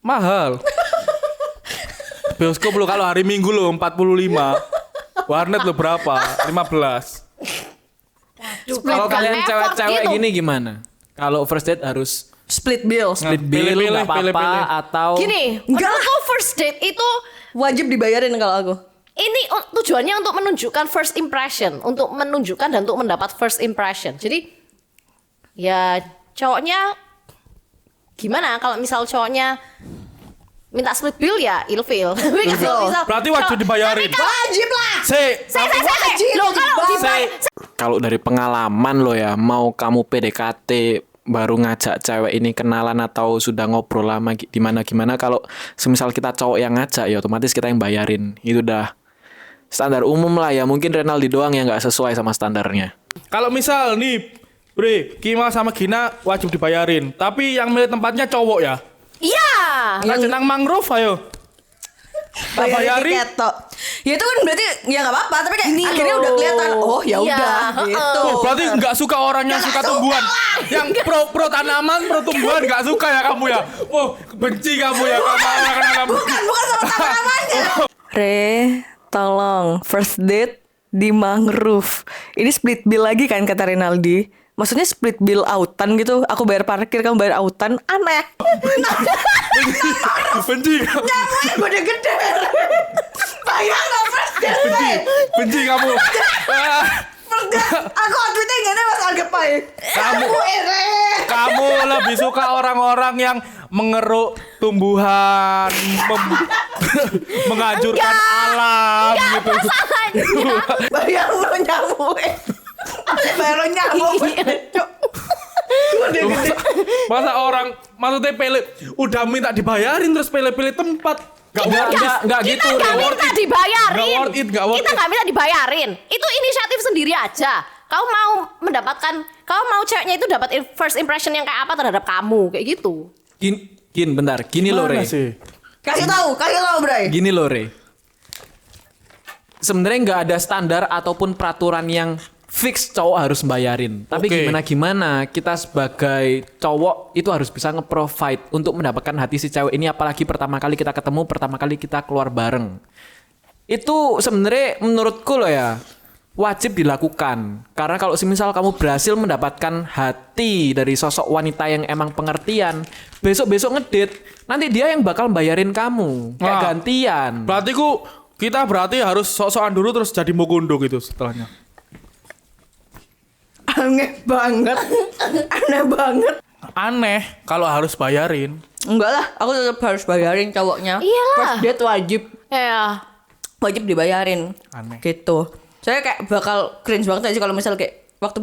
Mahal. Bioskop lo kalau hari Minggu lo 45. Warnet lo berapa? 15. Kalau kalian Effort cewek-cewek gitu. gini gimana? Kalau first date harus Split bill. split bill Pilih-pilih, nggak apa-apa pilih-pilih. atau Gini, Enggak. menurutku first date itu Wajib dibayarin kalau aku. ini tujuannya untuk menunjukkan first impression, untuk menunjukkan dan untuk mendapat first impression. Jadi ya cowoknya gimana kalau misal cowoknya minta split bill ya ilfil. Tapi kalau misal Berarti wajib cowok- dibayarin. Tapi kalau- Wajib lah. Si, Saya Wajib loh kalau dibayar. dibayar kalau dari pengalaman lo ya, mau kamu PDKT baru ngajak cewek ini kenalan atau sudah ngobrol lama gimana kalau semisal kita cowok yang ngajak ya otomatis kita yang bayarin. Itu udah standar umum lah ya. Mungkin Renaldi doang yang nggak sesuai sama standarnya. Kalau misal nih, Bre, Kima sama Gina wajib dibayarin. Tapi yang milih tempatnya cowok ya. Iya. Yang nang mangrove ayo. Bayarin Bayarin. tiket tok. Ya itu kan berarti ya nggak apa-apa, tapi kayak Gini akhirnya loh. udah kelihatan. Oh ya Iya, udah gitu. Oh, berarti nggak suka orang yang suka tumbuhan. Yang pro tanaman, pro tumbuhan nggak suka ya kamu ya. Oh, benci kamu ya sama orang Bukan sama tanamannya. Re, tolong first date di mangrove. Ini split bill lagi kan kata Rinaldi. Maksudnya split bill autan gitu. Aku bayar parkir, kamu bayar autan. Aneh. benci. Nyamuknya gede gede. Bayang gak first date? Benci. Benci kamu. Ah, First date. Aku outfitnya gak ada mas anggap baik. Kamu lebih suka orang-orang yang mengeruk tumbuhan, menghancurkan alam gitu. Masalahnya. Bayang lo nyamuk. Bayar lo nyamuk. Cuk. Gede-gede. Masa orang maksudnya pilih udah minta dibayarin terus pilih-pilih tempat. Nggak gitu. Kita nggak minta dibayarin. Nggak worth it, nggak worth Kita it. nggak minta dibayarin. Itu inisiatif sendiri aja. Kau mau mendapatkan, kau mau ceweknya itu dapat first impression yang kayak apa terhadap kamu, kayak gitu. Bentar, gini loh Re. Mana sih? Kasih tahu Bray. Gini loh Re. Sebenarnya nggak ada standar ataupun peraturan yang fix cowok harus bayarin. Tapi Oke. gimana kita sebagai cowok itu harus bisa nge-provide untuk mendapatkan hati si cewek ini, apalagi pertama kali kita ketemu, pertama kali kita keluar bareng. Itu sebenarnya menurutku loh ya wajib dilakukan. Karena kalau semisal kamu berhasil mendapatkan hati dari sosok wanita yang emang pengertian, besok-besok ngedate, nanti dia yang bakal bayarin kamu kayak Nah. gantian. Berarti kita berarti harus sok-sokan dulu terus jadi mokondo gitu setelahnya. Aneh banget. Aneh banget. Aneh kalau harus bayarin. Enggak lah, aku tetap harus bayarin cowoknya. Iyalah. First date wajib. Ya. Wajib dibayarin. Aneh. Gitu. Saya kayak bakal cringe banget sih kalau misal kayak waktu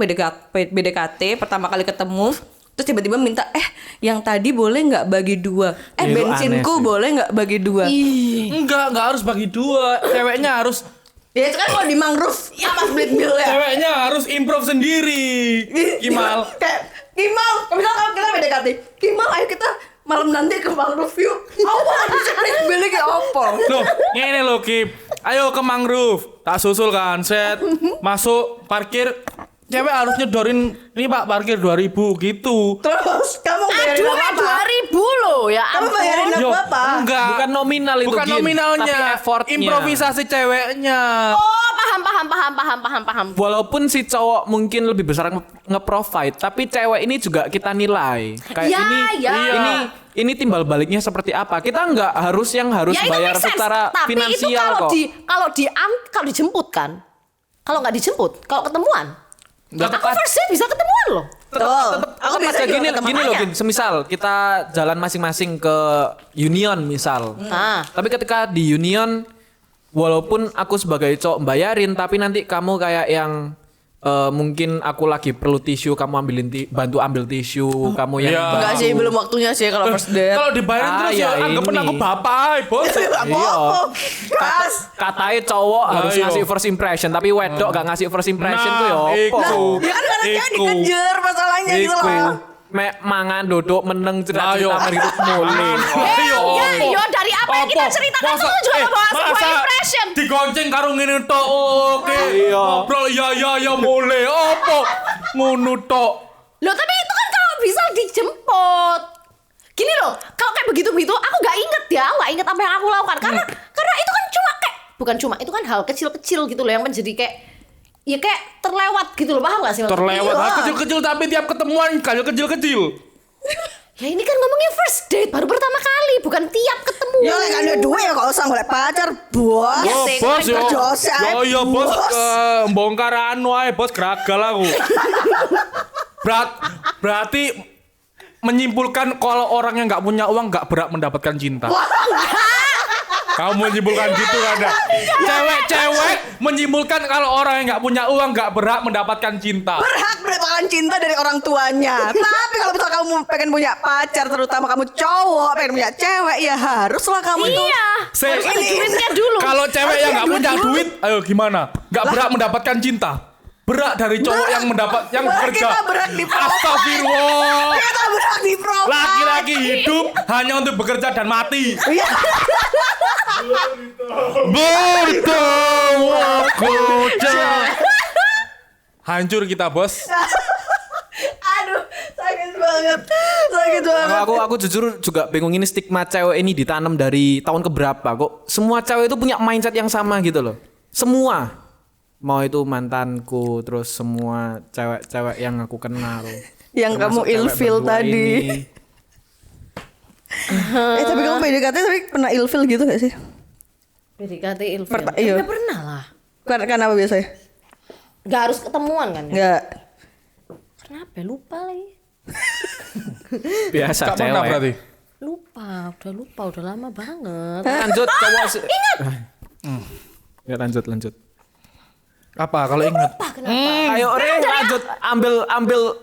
BDKT pertama kali ketemu terus tiba-tiba minta yang tadi boleh nggak bagi dua, Ya, itu bensinku aneh sih. boleh nggak bagi dua. Enggak harus bagi dua. Ceweknya harus Ya itu kan kalau di mangrove sama split bill ya. ceweknya harus improve sendiri. Kimal. Kayak Kimal, misalnya kita BDKT, Kimal ayo kita malam nanti ke mangrove yuk. Apa ada split bill kayak apa? Loh, ngene lho Kim. Ayo ke mangrove. Tak susul kan, set. Masuk parkir. Cewek harus nyedorin ini Pak parkir 2.000 gitu. Terus kamu bayarin Aduh, apa? 2.000 loh ya Kamu ampun. bayarin Yo, apa? enggak. Bukan nominal itu, Bukan Gin, nominalnya. tapi effortnya. Improvisasi ceweknya. Oh, paham. Walaupun si cowok mungkin lebih besar nge-provide, tapi cewek ini juga kita nilai. Kayak Ya, ya. ini timbal baliknya seperti apa? Kita nggak harus Ya, itu bayar make sense. secara Tapi itu finansial kok. kalau dijemput kan. Kalau nggak dijemput, kalau ketemuan. Tetep Aku first date bisa ketemuan loh. Aku biasa juga gini ketemu loh, aja. Gin. Semisal kita jalan masing-masing ke Union misal. Ah. Tapi ketika di Union, walaupun aku sebagai cowok bayarin, tapi nanti kamu kayak yang mungkin aku lagi perlu tisu, kamu bantu ambil tisu, kamu yang Iya. Enggak sih, belum waktunya sih kalau first date. Kalau dibayarin Ah, terus ya ya anggapan ini. aku bapak, bos. Iya. Gas. Katanya cowok harus Ayo. ngasih first impression, tapi wedok gak ngasih first impression tuh ya iku. opo? Ya kan karena cewek Iku. dikejar masalahnya gitu Iku. loh. Mek mangan dodok meneng cerita-cerita Ayo. meribut mulai. Ya, dari apa yang kita ceritakan itu juga membawa sebuah impression. Digonceng karo ngene tok. Oke. Iya. Ngobrol ya mulai opo? Ngono tok. Loh, tapi itu kan kalau bisa dijemput. Gini loh, kalau kayak begitu-begitu aku nggak inget ya, nggak inget apa yang aku lakukan karena itu kan itu kan hal kecil-kecil gitu loh yang menjadi kayak ya kayak terlewat gitu loh, paham gak sih? maksudnya? Terlewat. Iya. Hal kecil-kecil tapi tiap ketemuan hal kecil-kecil. Ya ini kan ngomongnya first date baru pertama kali, bukan tiap ketemu. Ya lek ada duit ya gak usah golek pacar, bos. Ya, Oh, sih, bos kan yo. Joseph, Yo bos, bos. bongkar anu ae bos geragal aku. Berarti menyimpulkan kalau orang yang nggak punya uang nggak berhak mendapatkan cinta. Kamu menyimpulkan gitu ada. Cewek-cewek menyimpulkan kalau orang yang nggak punya uang nggak berhak mendapatkan cinta. Berhak mendapatkan cinta dari orang tuanya. Tapi kalau misal kamu pengen punya pacar, terutama kamu cowok pengen punya cewek, ya haruslah kamu itu. Iya. Se- Harus ada duitnya dulu. Kalau cewek yang nggak punya duit, ayo gimana? Nggak berhak mendapatkan cinta. Berhak dari cowok yang bekerja. Kita berhak di Astagfirullah. Kita berhak di provide. Laki-laki hidup hanya untuk bekerja dan mati. Iya. Bertemu aku. Hancur kita, Bos. Aduh, sakit banget. Sakit banget. Aku jujur juga bingung ini stigma cewek ini ditanam dari tahun keberapa kok semua cewek itu punya mindset yang sama gitu loh. Semua. Mau itu mantanku terus semua cewek-cewek yang aku kenal. Yang kamu Termasuk cewek ilfeel berdua tadi. ini. Tapi kamu PDKT tapi pernah ilfeel gitu gak sih? PDKT ilfil. Iya. Udah pernah lah. Karena apa biasanya? Gak harus ketemuan kan ya? Enggak. Kenapa ya? Lupa lagi. Biasa Gak pernah cewek. berarti. Lupa, udah lama banget. Lanjut cowok. Ingat. Ya lanjut. Apa kalau ingat? Ayo Re lanjut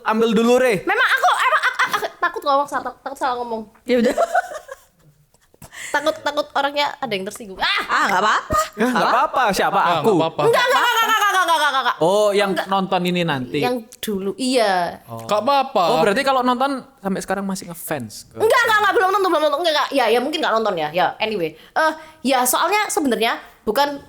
ambil dulu Re. Memang aku takut ngomong takut salah ngomong. Ya udah. Takut orangnya ada yang tersinggung. Enggak apa-apa. Enggak apa-apa siapa aku. Nggak apa-apa. Enggak. Oh yang nonton ini nanti. Yang dulu, iya. Nggak apa-apa. Oh berarti kalau nonton sampai sekarang masih ngefans. Enggak, belum nonton. Enggak. Ya mungkin enggak nonton ya. Ya, anyway. Ya soalnya sebenarnya bukan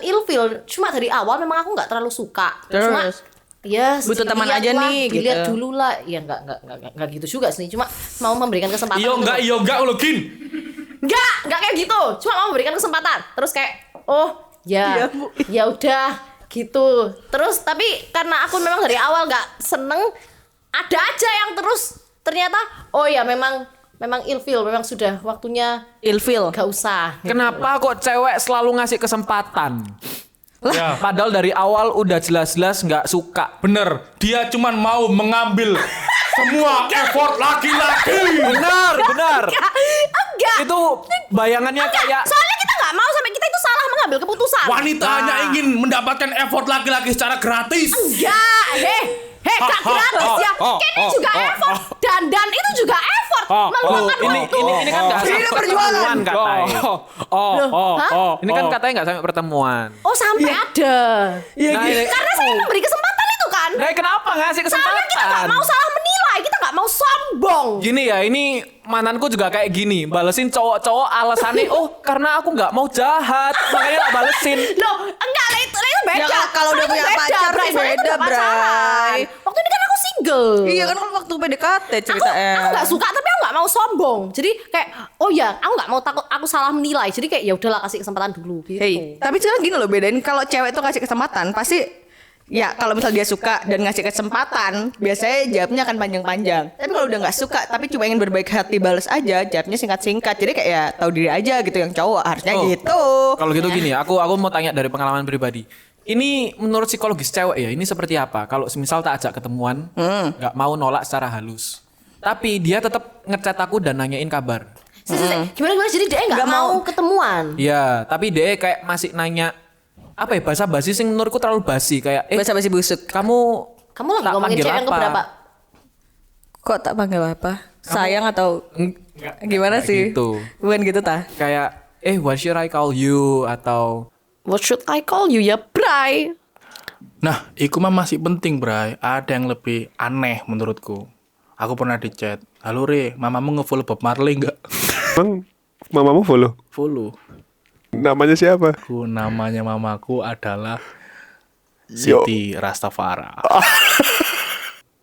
ilfil, cuma dari awal memang aku enggak terlalu suka. Cuma Terus? ya Butuh teman dilihat aja lah, nih, dilihat gitu. dulu lah. Ya enggak gitu juga sih. Cuma mau memberikan kesempatan. Iyo gitu. enggak login. Enggak kayak gitu. Cuma mau memberikan kesempatan. Terus kayak, oh ya, Iya, Bu. ya udah gitu. Terus tapi karena aku memang dari awal nggak seneng, ada aja yang terus ternyata, oh ya memang ilfil, memang sudah waktunya Ilfil. gak usah. Kenapa kok cewek selalu ngasih kesempatan? Ya. Padahal dari awal udah jelas-jelas nggak suka. Bener, dia cuman mau mengambil semua effort laki-laki. Benar. Enggak. Itu bayangannya kayak Soalnya kita nggak mau sampai kita itu salah mengambil keputusan. Wanita hanya ingin mendapatkan effort laki-laki secara gratis. Enggak, gak gratis ya. Ini juga effort. Dan itu juga effort. Meluangkan waktu. ini kan nggak sampai pertemuan katanya. Oh. Ini kan katanya nggak sampai pertemuan. Oh sampai ada. Nah, ini- Karena saya memberi kesempatan itu kan. Nah, kenapa ngasih Soalnya kita nggak kesempatan? mau salah menilai, kita nggak mau sombong. Gini ya, ini mantanku juga kayak gini, balesin cowok-cowok alasannya, oh karena aku nggak mau jahat, makanya tak balesin. Loh, enggak lah itu beda. Ya, kalau udah Soalnya punya itu pacar Bray. tuh Soalnya itu beda, udah pacaran. Bray. Waktu ini kan aku single. Iya kan waktu PDKT ceritanya. Aku nggak suka tapi aku nggak mau sombong. Jadi kayak oh ya aku nggak mau takut aku salah menilai. Jadi kayak ya udahlah kasih kesempatan dulu gitu. Hey, tapi sekarang gini loh bedain kalau cewek tuh kasih kesempatan pasti ya kalau misal dia suka dan ngasih kesempatan biasanya jawabnya akan panjang-panjang. Tapi kalau udah nggak suka tapi cuma ingin berbaik hati balas aja jawabnya singkat-singkat. Jadi kayak ya tahu diri aja gitu yang cowok harusnya Oh, gitu. Kalau gitu gini, aku mau tanya dari pengalaman pribadi. Ini menurut psikologis cewek ya, ini seperti apa? Kalau misal tak ajak ketemuan, nggak mau nolak secara halus, tapi dia tetap ngechat aku dan nanyain kabar. Gimana jadi dia nggak Nggak mau mau. ketemuan. Iya, tapi dia kayak masih nanya apa ya bahasa basi sing menurutku terlalu basi kayak Basa-basi busuk. kamu Kamu lagi tak ngomongin panggil cewek yang apa? keberapa? Kok tak panggil apa? Sayang atau gimana Nggak sih? gitu. Bukan gitu tah? Kayak what should I call you atau What should I call you ya, Bray? Nah, itu mah masih penting, Bray. Ada yang lebih aneh menurutku. Aku pernah di chat, halo Re, mamamu nge-follow Bob Marley nggak? Emang mamamu follow? Follow. Namanya siapa? Namanya mamaku adalah Yo. Siti Rastafara.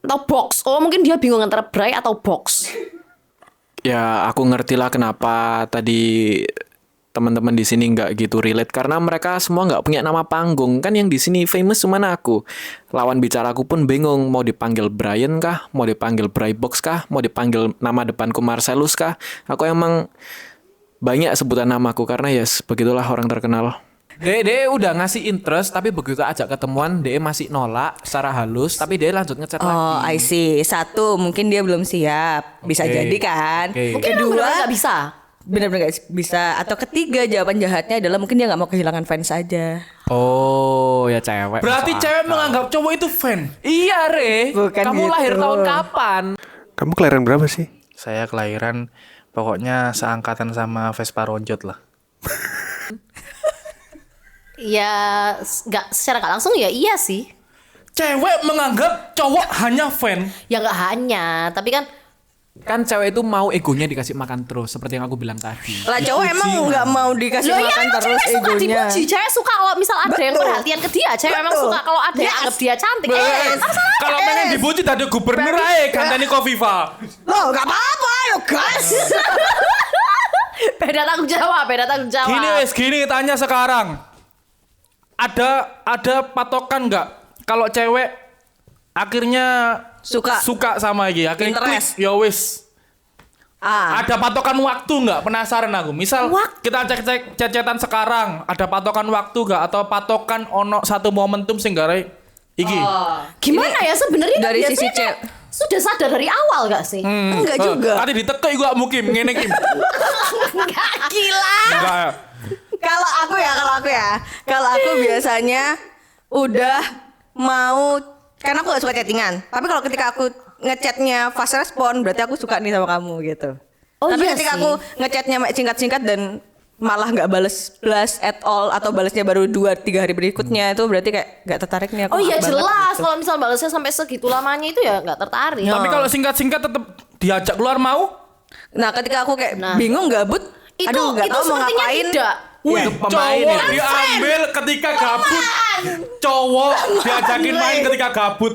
Atau box? Oh mungkin dia bingung antara Bray atau box. ya aku ngerti lah kenapa tadi teman-teman di sini nggak gitu relate karena mereka semua nggak punya nama panggung kan yang di sini famous cuma aku lawan bicaraku pun bingung mau dipanggil Brian kah mau dipanggil Braybox kah mau dipanggil nama depanku Marcelus kah aku emang banyak sebutan namaku karena begitulah orang terkenal. Dia udah ngasih interest tapi begitu ajak ketemuan dia masih nolak secara halus tapi dia lanjut ngechat Oh, lagi. I see. Satu, mungkin dia belum siap. Bisa Oke. jadi kan. Oke. Mungkin emang Kedua, benar nggak bisa. benar-benar gak bisa. Atau ketiga jawaban jahatnya adalah mungkin dia nggak mau kehilangan fans aja. Oh, ya cewek. Berarti masuk cewek akal. menganggap cowok itu fan. Iya, Re. Bukan Kamu gitu. lahir tahun kapan? Kamu kelahiran berapa sih? Saya kelahiran pokoknya seangkatan sama Vespa Ronjot lah. Ya nggak secara nggak langsung ya iya sih. Cewek menganggap cowok hanya fan. Ya nggak hanya, tapi kan Kan cewek itu mau egonya dikasih makan terus, seperti yang aku bilang tadi. Lah cowok emang nggak mau dikasih loh ya makan emang terus cewek suka egonya. dipuji, cewek suka kalau misal ada yang Betul. perhatian ke dia, cewek emang Betul. suka kalau ada yang Yes. anggap dia cantik. Yes. Apa salahnya? Kalau pengen dipuji tadi gubernur aja ganteni Kofifa. Loh nggak apa-apa yo guys. Beda tanggung jawab, beda tanggung jawab. Gini tanya sekarang. Ada patokan nggak kalau cewek akhirnya suka sama iki, akhirnya Interest. klik, ya wis. Ada patokan waktu nggak? Penasaran aku. Misal kita cek cecetan sekarang, ada patokan waktu nggak atau patokan ono satu momentum sing gare iki? Gimana ya sebenarnya kan dari biasanya sisi kayak sudah sadar dari awal gak sih? Enggak juga. Tadi ditekuk iku gak mungkin ngene Kim. Enggak gila. Enggak ya. Kalau aku biasanya udah mau, karena aku gak suka chattingan. Tapi kalau ketika aku ngechatnya fast respon, berarti aku suka nih sama kamu gitu. Oh, Tapi iya ketika sih. aku ngechatnya singkat-singkat dan malah nggak bales blast at all atau balesnya baru 2-3 hari berikutnya, itu berarti kayak nggak tertarik nih aku. Oh iya banget jelas, gitu. kalau misal balasnya sampai segitu lamanya itu ya nggak tertarik. Tapi kalau singkat-singkat tetap diajak keluar mau? Nah ketika aku kayak Nah. bingung gabut, itu aduh nggak tahu mau sepertinya ngapain. tidak. Wih, Itu pemain cowok ya. diambil ketika gabut. Cowok diajakin main ketika gabut.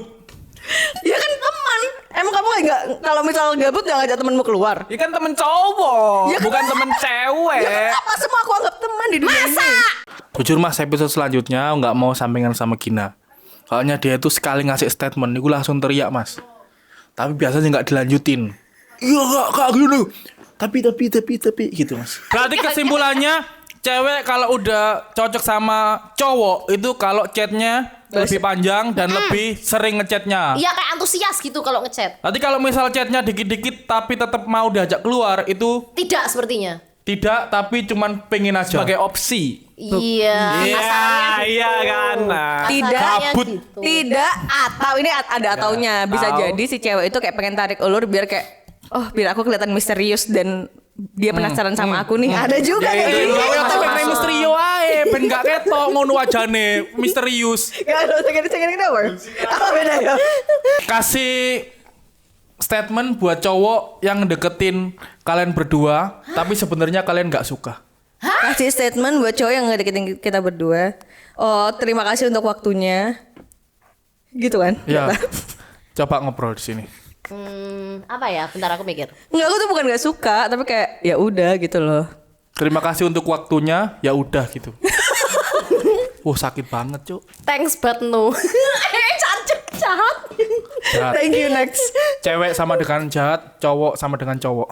Ya kan teman. Emang kamu nggak kalau misal gabut nggak ngajak temenmu keluar? Ya kan temen cowok, Ya kan- bukan temen cewek. Ya kenapa semua aku anggap teman di dunia ini? Jujur mas, episode selanjutnya nggak mau sampingan sama Gina. Soalnya dia itu sekali ngasih statement, itu langsung teriak mas. Tapi biasanya nggak dilanjutin. Iya kak gini. Tapi gitu mas. Berarti kesimpulannya cewek kalau udah cocok sama cowok itu kalau chatnya lebih panjang dan lebih sering ngechatnya. Iya kayak antusias gitu kalau ngechat. Nanti kalau misal chatnya dikit-dikit tapi tetap mau diajak keluar itu Tidak sepertinya. tidak, tapi cuman pengen aja. Sebagai opsi. Iya. Asalnya gitu. iya kan. Nah. Tidak, Asalnya gabut. gitu. Tidak, atau ini ada ataunya. Bisa Atau- jadi si cewek itu kayak pengen tarik ulur biar kayak, oh biar aku kelihatan misterius dan dia penasaran sama aku nih. Ada juga kayak gitu. Gawe Masuk, apa masuk. ben misteri ae, ben gak ketok ngono wajane, misterius. Gak ada cengeng-cengeng apa? Apa beda ya? Kasih statement buat cowok yang deketin kalian berdua, tapi sebenarnya kalian nggak suka. Kasih statement buat cowok yang ngedeketin kita berdua. Oh, terima kasih untuk waktunya. Gitu kan? Ya. Coba ngobrol di sini. Apa ya? Bentar aku mikir. Enggak, aku tuh bukan gak suka, tapi kayak ya udah gitu loh. Terima kasih untuk waktunya, ya udah gitu. Wah, sakit banget, Cuk. Thanks but no. Cancuk jahat. Jahat. Thank you next. Cewek sama dengan jahat, cowok sama dengan cowok.